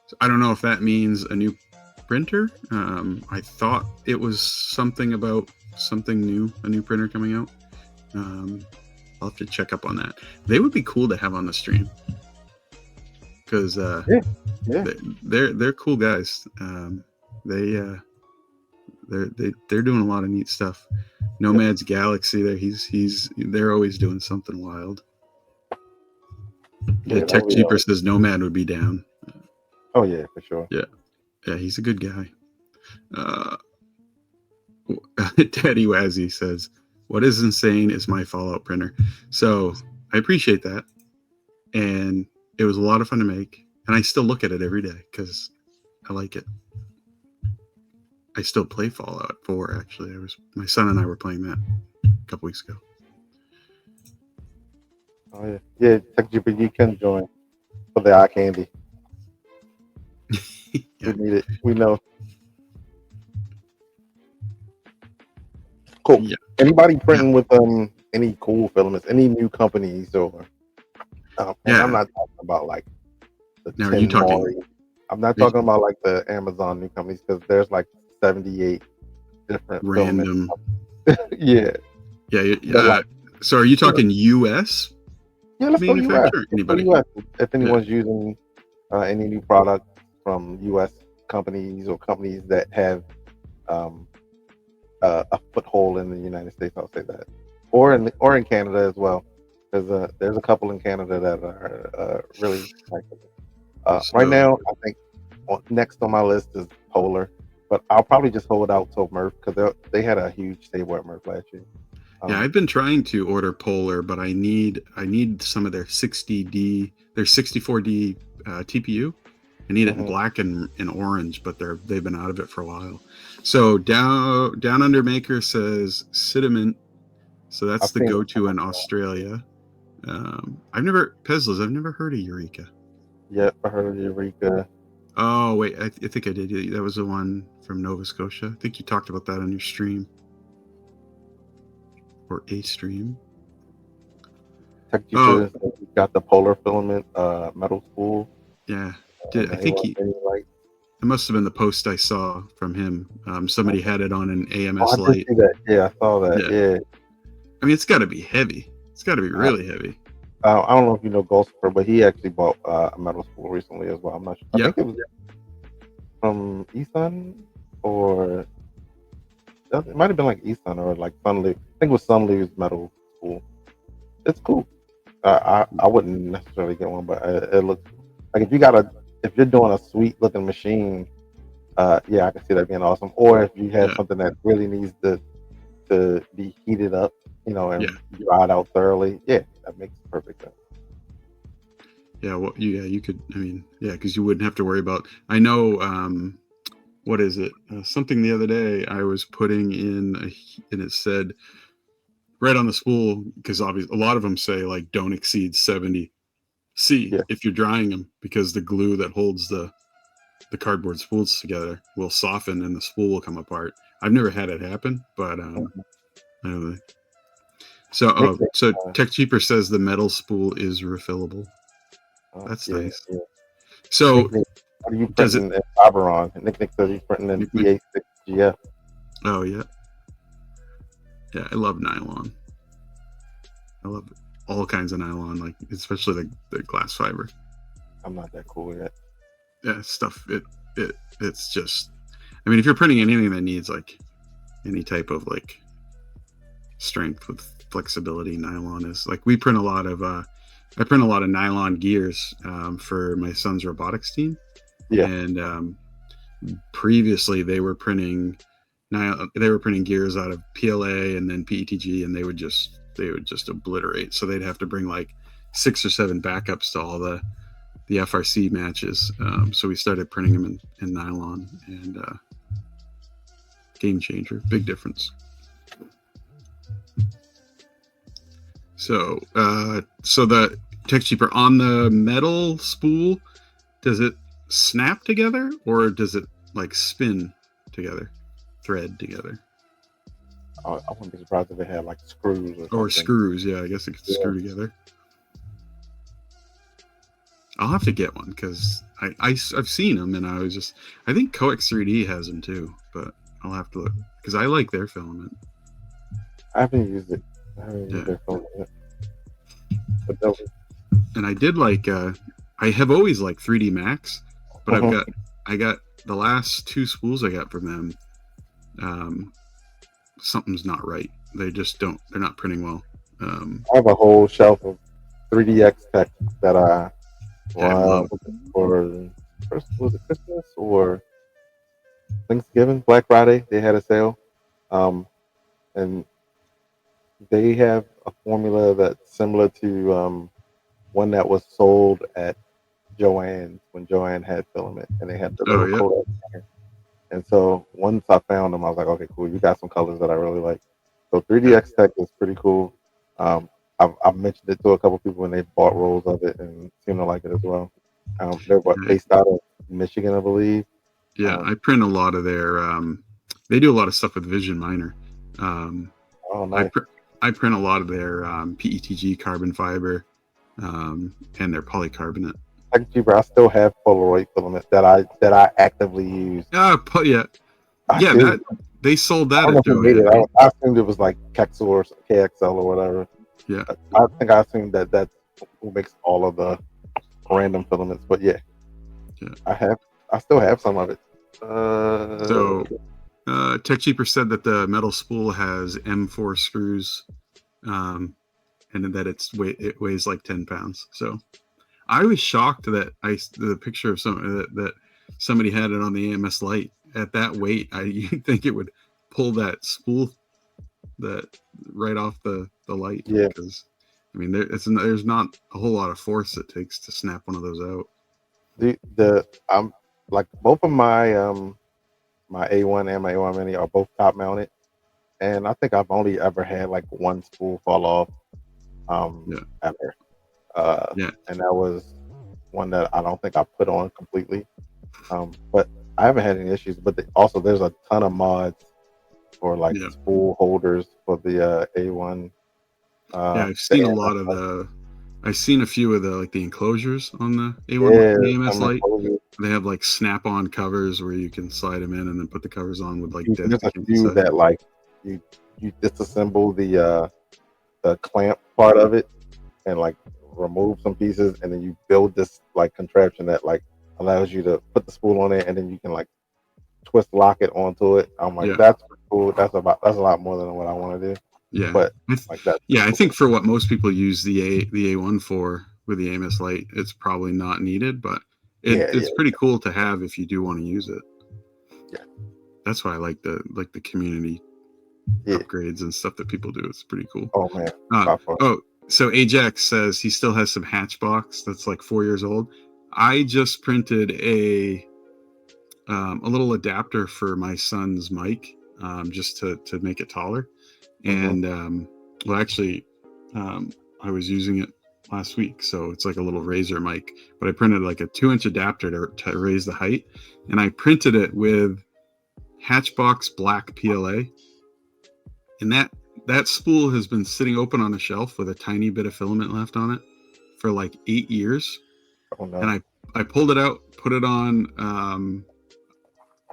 So I don't know if that means a new printer. I thought it was something about something new, a new printer coming out. I'll have to check up on that. They would be cool to have on the stream because they're cool guys. they're doing a lot of neat stuff. Nomad's Galaxy, they're always doing something wild. Yeah, Tech Cheaper says Nomad would be down. Oh yeah, for sure. Yeah, he's a good guy. Daddy Wazzy says, "What is insane is my Fallout printer." So I appreciate that, and it was a lot of fun to make, and I still look at it every day because I like it. I still play Fallout 4. Actually, my son and I were playing that a couple weeks ago. Oh yeah, TechGPT you can join for the eye candy. Yeah. We need it. We know. Cool. Yeah. Anybody printing with any cool filaments, any new companies or? And I'm not talking about like the Now, are you talking? Mori. I'm not talking about like the Amazon new companies because there's like 78 different Random. Yeah. So are you talking U.S.? Yeah, let's go US. Anybody? US. If anyone's using any new product from U.S. companies or companies that have a foothold in the United States, I'll say that, or in Canada as well. There's a couple in Canada that are really nice. Right now, I think next on my list is Polar, but I'll probably just hold out till Murph because they had a huge stable at Murph last year. Yeah, I've been trying to order Polar, but I need some of their 60D, their 64D TPU. I need it in black and orange, but they've been out of it for a while. So Down Under Maker says Cinnamon, so that's the go-to in Australia. I've never heard of Eureka. Yep, I heard of Eureka. Oh wait, I think I did. That was the one from Nova Scotia. I think you talked about that on your stream. Or a stream. TechGPT got the Polar filament metal spool. Yeah, I think it must have been the post I saw from him. Somebody had it on an AMS light. See that. Yeah, I saw that. Yeah. I mean, it's got to be heavy. It's got to be really heavy. I don't know if you know Gulsifer, but he actually bought a metal spool recently as well. I'm not sure. I think it was from Esun or it might have been like Esun or like Sunleaf. I think it was Sunleaf's metal spool. It's cool. I wouldn't necessarily get one, but it looks like if you're doing a sweet looking machine, I can see that being awesome. Or if you have something that really needs to be heated up, and dried out thoroughly, that makes perfect sense. Yeah, well, you could. I mean, because you wouldn't have to worry about. I know. What is it? Something the other day I was putting in, and it said right on the spool, because obviously a lot of them say like don't exceed 70 C if you're drying them, because the glue that holds the cardboard spools together will soften and the spool will come apart. I've never had it happen, but anyway. So Tech Cheaper says the metal spool is refillable. That's nice. Yeah. So what are you printing at Oberon? Nick says he's printing in PA6GF. Oh yeah. Yeah, I love nylon. I love all kinds of nylon, like especially the glass fiber. I'm not that cool yet. Yeah, stuff. It's just. I mean, if you're printing anything that needs like any type of like strength with flexibility, nylon is like we print a lot of. I print a lot of nylon gears for my son's robotics team. Yeah. And previously they were printing gears out of PLA and then PETG, and they would just obliterate. So they'd have to bring like 6 or 7 backups to all the FRC matches. So we started printing them in nylon, and game changer, big difference. So the Tech Cheaper on the metal spool, does it snap together or does it like spin together, thread together? I wouldn't be surprised if it had like screws or screws. Yeah, I guess it could screw together. I'll have to get one because I've seen them, and I think Coex 3D has them too, but I'll have to look because I like their filament. I haven't used it. Their filament yet. And I did like I have always liked 3D Max, but I got the last 2 spools I got from them. something's not right. They're not printing well. I have a whole shelf of 3DX tech that I I love. for was it Christmas or Thanksgiving, Black Friday? They had a sale, and they have a formula that's similar to one that was sold at Joann's when Joann had filament, and they had the Oh little yeah, Kodak. And so once I found them, I was like, okay, cool. You got some colors that I really like. So 3DX Tech is pretty cool. I've mentioned it to a couple people when they bought rolls of it and seem to like it as well. They're based out of Michigan, I believe. yeah. I print a lot of their. They do a lot of stuff with Vision Miner. Oh, nice. I print a lot of their PETG carbon fiber and their polycarbonate. Cheaper. I still have Polaroid filament that I actively use. Yeah, yeah. That they sold that at Joann. I assumed it was like Kexel or KXL or whatever. Yeah, I assumed that's who makes all of the random filaments. But yeah. I still have some of it. So Tech Cheaper said that the metal spool has M4 screws, and that it weighs like 10 pounds. So I was shocked that the picture of that somebody had it on the AMS Lite at that weight. You'd think it would pull that spool right off the light. Yeah. Because I mean there's not a whole lot of force it takes to snap one of those out. I'm like both of my my A1 and my A1 Mini are both top mounted, and I think I've only ever had like one spool fall off ever. And that was one that I don't think I put on completely. But I haven't had any issues. But also there's a ton of mods for like spool holders for the A1. I've seen a lot of I've seen a few of the enclosures on the A1 AMS Lite. They have like snap-on covers where you can slide them in and then put the covers on with there's a few that like you disassemble the clamp part of it and like remove some pieces, and then you build this like contraption that like allows you to put the spool on it, and then you can like twist lock it onto it. I'm like, that's cool. That's a lot more than what I want to do. Yeah, but like that. Yeah, I think for what most people use the A1 for with the AMS Lite, it's probably not needed, but it's pretty cool to have if you do want to use it. Yeah, that's why I like the community upgrades and stuff that people do. It's pretty cool. Oh man. So Ajax says he still has some Hatchbox that's like 4 years old. I just printed a little adapter for my son's mic, just to make it taller. And I was using it last week, so it's like a little Razer mic, but I printed like a 2-inch adapter to raise the height, and I printed it with Hatchbox black PLA, and that spool has been sitting open on a shelf with a tiny bit of filament left on it for like 8 years. Oh, no. And I pulled it out, put it on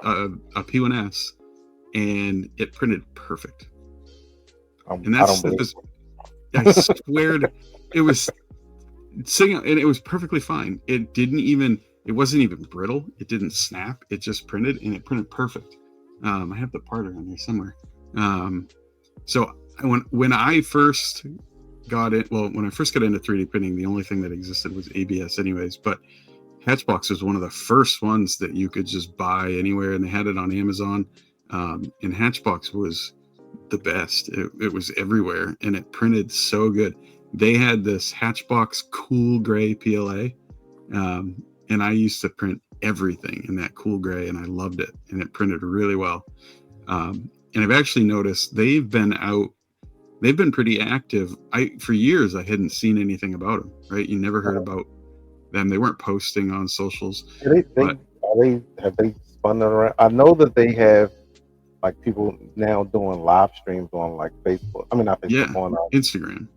a P1S, and it printed perfect. And that stuff is, I swear, it was sitting, and it was perfectly fine. It wasn't even brittle. It didn't snap. It just printed, and it printed perfect. I have the part around there somewhere. So when I first got it, when I first got into 3D printing, the only thing that existed was ABS anyways, but Hatchbox was one of the first ones that you could just buy anywhere, and they had it on Amazon. And Hatchbox was the best. It was everywhere, and it printed so good. They had this Hatchbox cool gray PLA, and I used to print everything in that cool gray, and I loved it, and it printed really well. And I've actually noticed they've been pretty active. For years I hadn't seen anything about them, right? You never heard about them. They weren't posting on socials. Have they spun it around? I know that they have like people now doing live streams on like Facebook. I mean, not Facebook, on Instagram.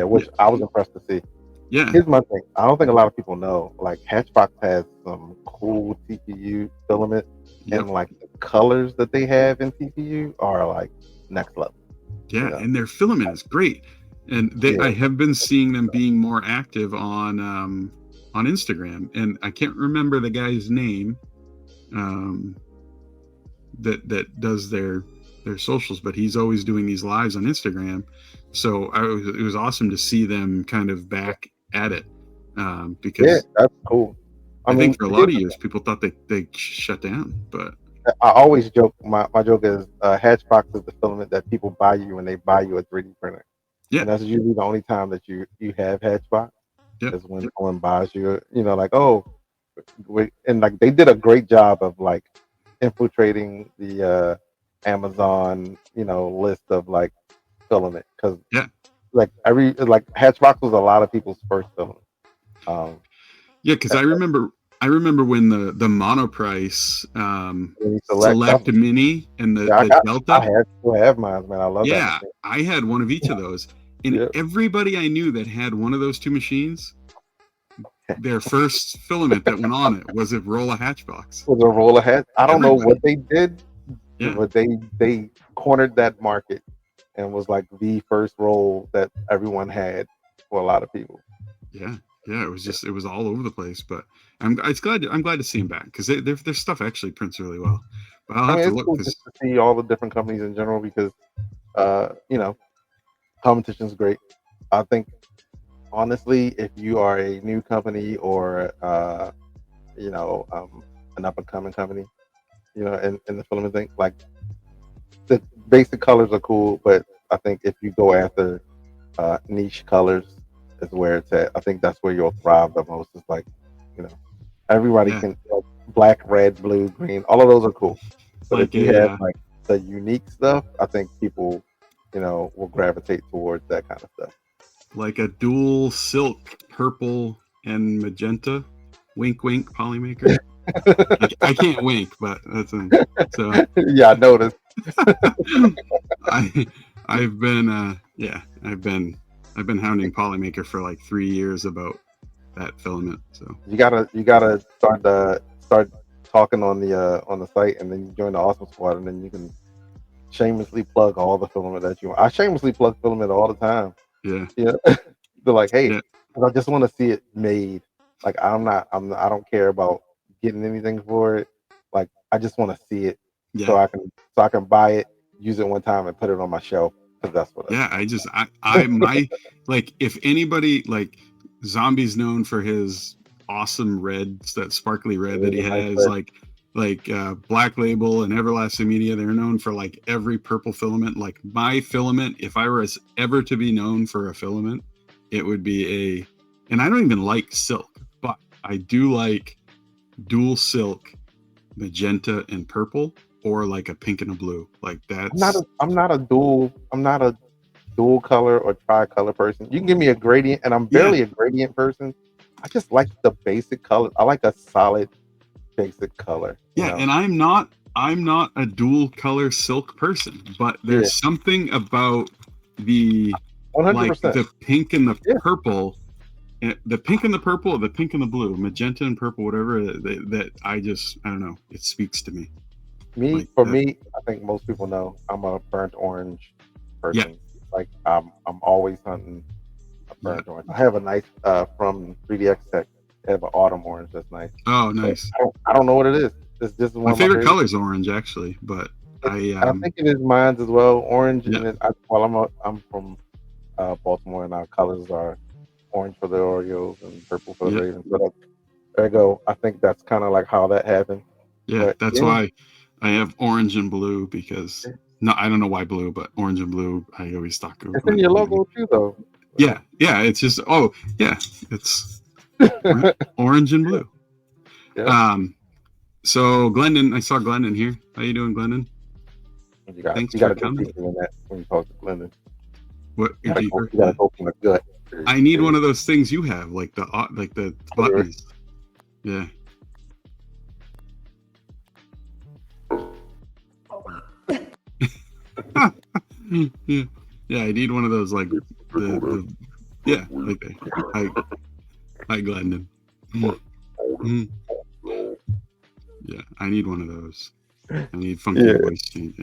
Which I was impressed to see. Yeah. Here's my thing. I don't think a lot of people know. Like Hatchbox has some cool TPU filament, and like the colors that they have in TPU are like next level. Yeah, and their filament is great. And I have been seeing them being more active on Instagram, and I can't remember the guy's name. that does their socials, but he's always doing these lives on Instagram. So it was awesome to see them kind of back at it, because that's cool. I think for a lot of years people thought they shut down, but I always joke. My joke is Hatchbox is the filament that people buy you when they buy you a 3D printer. Yeah. And that's usually the only time that you have Hatchbox is when someone buys you. Like, oh, and like they did a great job of like infiltrating the Amazon list of like filament, because like Hatchbox was a lot of people's first filament. Because I remember when the Monoprice Select Mini and the Delta. I still have mine, man. I love that. Yeah, I had one of each of those, and everybody I knew that had one of those two machines, their first filament that went on it was a roll of Hatchbox. Was a roll of Hatch. I don't know what they did, but they cornered that market and was like the first roll that everyone had for a lot of people. Yeah, it was all over the place. But I'm glad to see them back, because their stuff actually prints really well. But I'll have to look, cool just to see all the different companies in general, because competition's great. I think honestly, if you are a new company or an up and coming company, in the filament thing, like the basic colors are cool, but I think if you go after niche colors is where it's at. I think that's where you'll thrive the most. It's like, everybody can, like, black, red, blue, green, all of those are cool. But if you have like the unique stuff, I think people, will gravitate towards that kind of stuff. Like a dual silk purple and magenta, wink wink polymaker. I can't wink, but that's so. Yeah, I noticed. I've been hounding Polymaker for like 3 years about that filament. So you gotta start talking on the site, and then you join the Awesome Squad, and then you can shamelessly plug all the filament that you want. I shamelessly plug filament all the time. Yeah. They're like, hey, I just want to see it made. Like, I don't care about getting anything for it. Like, I just want to see it, so I can buy it, use it one time, and put it on my shelf, because that's what. I like, if anybody, like, Zombie's known for his awesome reds, that sparkly red that he has, like Black Label and Everlasting Media, they're known for like every purple filament. Like, my filament, if I was ever to be known for a filament, it would be and I don't even like silk, but I do like dual silk, magenta and purple, or like a pink and a blue. Like, that's I'm not a dual color or tricolor person. You can give me a gradient, and I'm barely a gradient person. I just like the basic color. I like a solid basic color. And I'm not a dual color silk person, but there's something about the 100%. Like the pink and the purple, the pink and the purple, or the pink and the blue, magenta and purple, whatever, that I don't know, it speaks to me. Me, I think most people know I'm a burnt orange person. Yeah. Like, I'm always hunting a burnt orange. I have a nice from 3DX Tech. They have an autumn orange that's nice. Oh, nice. I don't know what it is. It's just one my favorite color is orange, actually, but I think it is mine as well. Orange, and I'm from Baltimore, and our colors are orange for the Orioles and purple for the Ravens. But there you go. I think that's kind of like how that happened. Yeah, but, that's why I have orange and blue, because I don't know why blue, but orange and blue, I always thought. It's in your logo too, though. Yeah. It's just it's orange and blue. Yeah. So Glendon, I saw Glendon here. How you doing, Glendon? Thanks for coming. When you talk to Glendon. What? You gotta go from the gut. I need one of those things you have, like the buttons. Yeah. Yeah, I need one of those, like like that. Hi, Glendon. Mm-hmm. Yeah, I need one of those. I need funky voice change.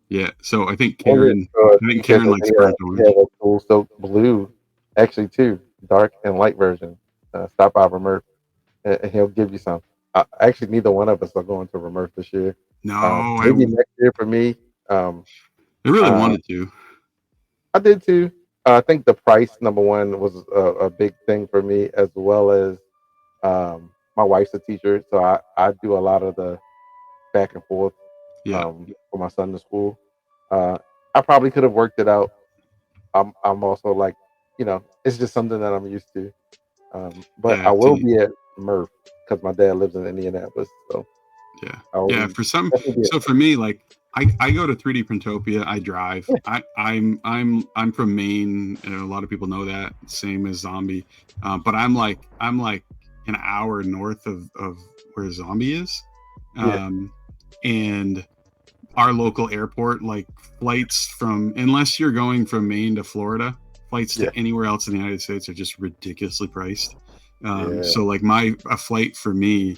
Yeah, so I think Karen likes burnt orange. Yeah, that's cool. So blue, actually, too, dark and light version. Stop by Murph, and he'll give you some. Actually, neither one of us are going to Remerse this year. No, Maybe next year for me. I really uh, wanted to. I did too. I think the price, number one, was a big thing for me, as well as my wife's a teacher, so I do a lot of the back and forth Yeah, for my son to school. Uh, I probably could have worked it out. I'm also like, it's just something that I'm used to. But yeah, I will be at Murph because my dad lives in Indianapolis, so yeah, I will yeah. be For some, definitely be so for me, like I go to 3D Printopia. I drive. I'm from Maine. And a lot of people know that. Same as Zombie, but I'm like an hour north of where Zombie is, yeah, and our local airport, like flights from, unless you're going from Maine to Florida, flights yeah, to anywhere else in the United States are just ridiculously priced. yeah. So like a flight for me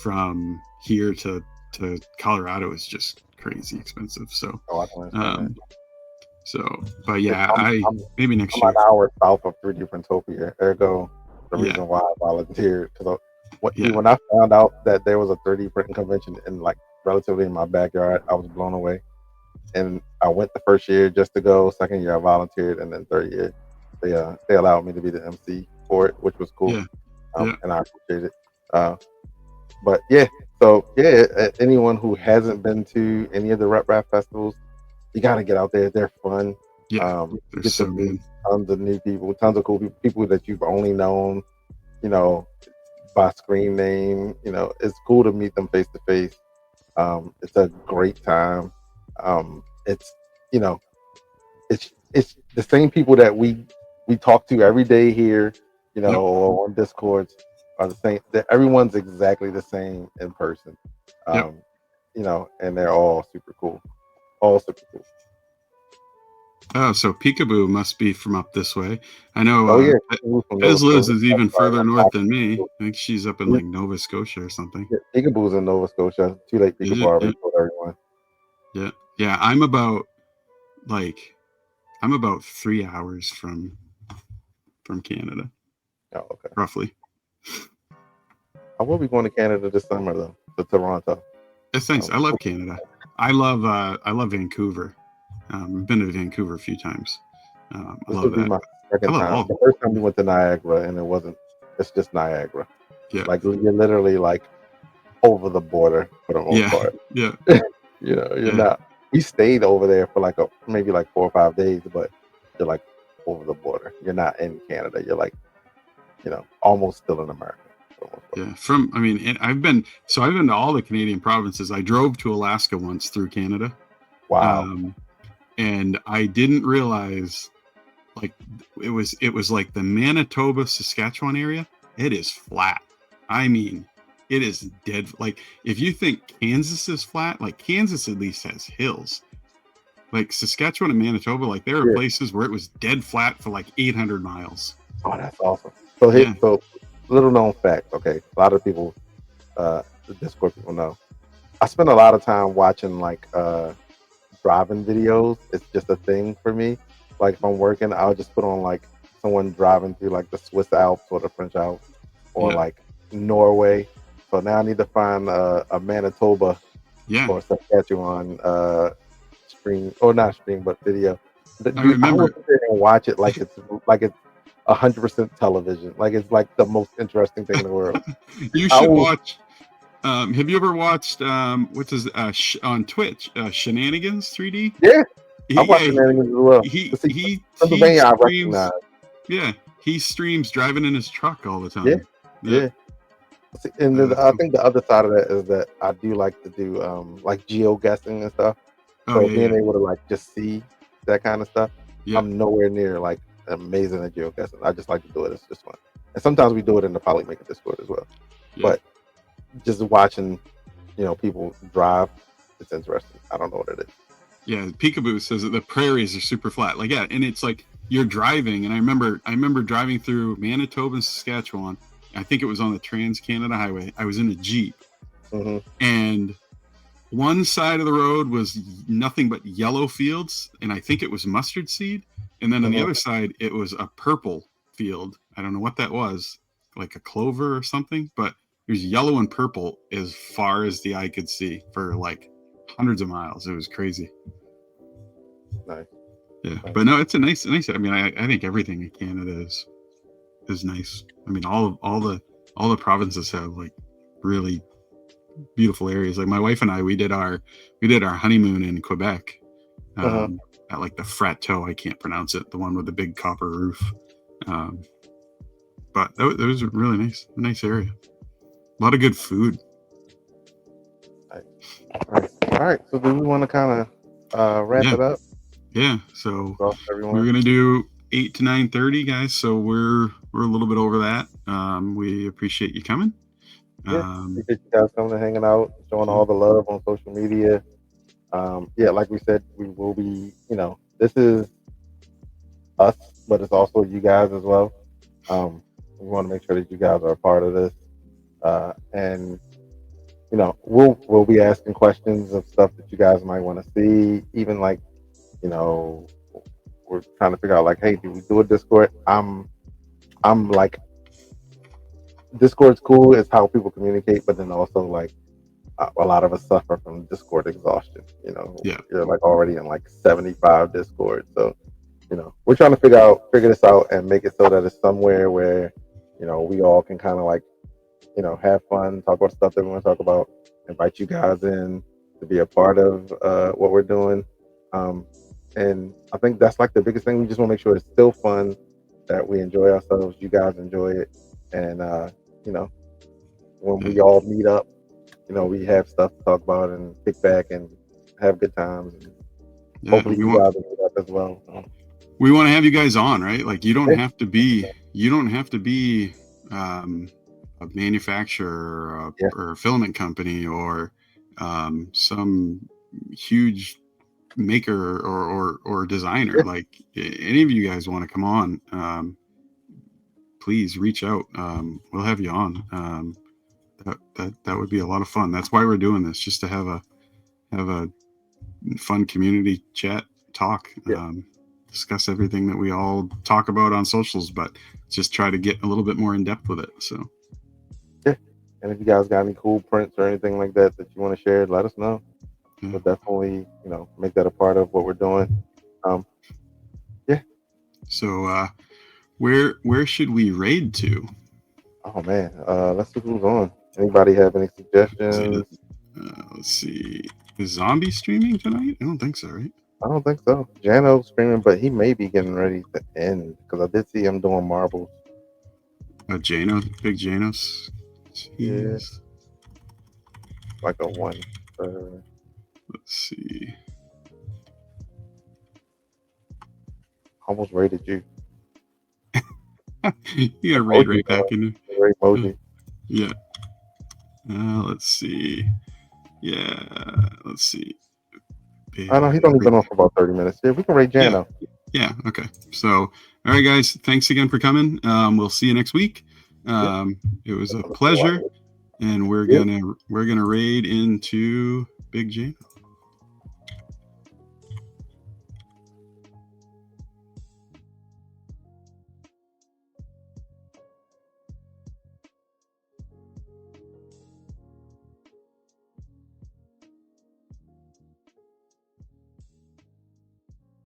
from here to Colorado is just crazy expensive. So, Oh, I can understand that. um, but 'Cause yeah, I'm, I I'm maybe next I'm an year. hour south of 3D Printopia. Ergo, the Yeah, reason why I volunteered. Because yeah, when I found out that there was a 3D printing convention in like relatively in my backyard, I was blown away. And I went the first year just to go. Second year, I volunteered, and then third year, they allowed me to be the MC for it, which was cool. yeah, yeah, And I appreciate it. Uh, but yeah, so yeah, anyone who hasn't been to any of the Rep Rap festivals, you got to get out there. They're fun. yeah. You They're get to so meet good. tons of new people, tons of cool people, people that you've only known, you know, by screen name. It's cool to meet them face to face. It's a great time. It's you know, it's the same people that we talk to every day here, Yep, or on Discords are the same. That everyone's exactly the same in person. yep. Um, and they're all super cool. All super cool. Oh, so Peekaboo must be from up this way. I know Oh yeah, Peekaboo's from Nova Ez Liz Scotia. is That's even right. further I'm north than me. happy. I think she's up in like Nova Scotia or something. Peekaboo's in Nova Scotia. Too late, Is Peekaboo it? already Yeah, told everyone. yeah, yeah. Like I'm about 3 hours from Canada, Oh, okay. roughly. I will be going to Canada this summer though, to Toronto. It's nice. I love Canada. I love Vancouver. I've been to Vancouver a few times. I This love would be that. my I second love time. all. The first time we went to Niagara, and it wasn't. It's just Niagara. Yeah, Like you're literally like over the border for the most yeah, part. yeah, You're yeah. not. We stayed over there for like maybe like 4 or 5 days, but you're like over the border. You're not in Canada. You're like, almost still in America. For the most part. Yeah, I mean, I've been to all the Canadian provinces. I drove to Alaska once through Canada, Wow. um, and I didn't realize like it was like the Manitoba Saskatchewan area. It is flat. I mean, it is dead. Like if you think Kansas is flat, like Kansas at least has hills. Like Saskatchewan and Manitoba, like there are Yeah. places where it was dead flat for like 800 miles. Oh, that's awesome. So Yeah, little known fact. Okay, a lot of people, the Discord people know. I spend a lot of time watching like driving videos. It's just a thing for me. Like if I'm working, I'll just put on like someone driving through like the Swiss Alps or the French Alps or yeah, like Norway. So now I need to find a Manitoba yeah. or Saskatchewan stream, or not stream but video. I I will remember. sit there and watch it like it's 100% television. Like it's like the most interesting thing in the world. You I should will. watch. Have you ever watched what's his on Twitch Shenanigans 3D? Yeah, I watch Yeah, Shenanigans as well. he But see, he Pennsylvania, I streams. recognize. Yeah, he streams driving in his truck all the Yeah, time. Yeah, yeah. See, and then I cool. think the other side of that is that I do like to do like geo guessing and stuff. Oh So yeah, being yeah, able to like just see that kind of stuff, yeah, I'm nowhere near like amazing at geo guessing. I just like to do it. It's just fun. And sometimes we do it in the Polymaker Discord as well. yeah, But just watching, people drive, it's interesting. I don't know what it is. yeah. Peekaboo says that the prairies are super flat. Like yeah, and it's like you're driving, and I remember driving through Manitoba and Saskatchewan. I think it was on the Trans Canada Highway. I was in a Jeep, Hmm. and one side of the road was nothing but yellow fields, and I think it was mustard seed. And then on the Hmm. other side, it was a purple field. I don't know what that was, like a clover or something, but it was yellow and purple as far as the eye could see for like hundreds of miles. It was crazy. Nice. Yeah, but no, it's a nice. I mean, I think everything in Canada is nice. I mean, all the provinces have like really beautiful areas. Like my wife and I, we did our honeymoon in Quebec, at like the Frateau. I can't pronounce it. The one with the big copper roof. But that was really nice. A nice area. A lot of good food. All right. So do we want to kind of wrap it up? Yeah. So everyone. we're gonna do 8 to 9:30, guys. So we're a little bit over that. We appreciate you coming. Appreciate you guys coming and hanging out, showing all the love on social media. Like we said, we will be. This is us, but it's also you guys as well. We want to make sure that you guys are a part of this, and we'll be asking questions of stuff that you guys might want to see. Even like, we're trying to figure out like, hey, do we do a Discord? I'm like, Discord's cool. It's how people communicate, but then also like a lot of us suffer from Discord exhaustion. You're like already in like 75 Discord, so we're trying to figure this out and make it so that it's somewhere where we all can kind of like have fun, talk about stuff that we want to talk about, invite you guys in to be a part of what we're doing. And I think that's like the biggest thing. We just want to make sure it's still fun, that we enjoy ourselves, you guys enjoy it, and when we all meet up, we have stuff to talk about and kick back and have good times. And hopefully you guys will meet up as well. We want to have you guys on, right? Like you don't have to be a manufacturer or a filament company or some huge maker or designer. Like any of you guys want to come on, please reach out. We'll have you on. That would be a lot of fun. That's why we're doing this, just to have a fun community chat talk. Discuss everything that we all talk about on socials, but just try to get a little bit more in depth with it. So and if you guys got any cool prints or anything like that you want to share, let us know. We'll definitely make that a part of what we're doing. So where should we raid to? Oh man, let's see who's on. Anybody have any suggestions? Let's see. Is Zombie streaming tonight? I don't think so, right? I don't think so. Jano's streaming, but he may be getting ready to end because I did see him doing marbles. Jano, big Janos. Yeah. Like a 1. Let's see. Almost rated you. You got raid right back in there. Great emoji. Yeah. Let's see. Yeah. Let's see. I know he's only been on for about 30 minutes. Yeah, we can rate Jano. Yeah. Okay. So, all right, guys. Thanks again for coming. We'll see you next week. It was a pleasure, and we're gonna raid into Big Jano.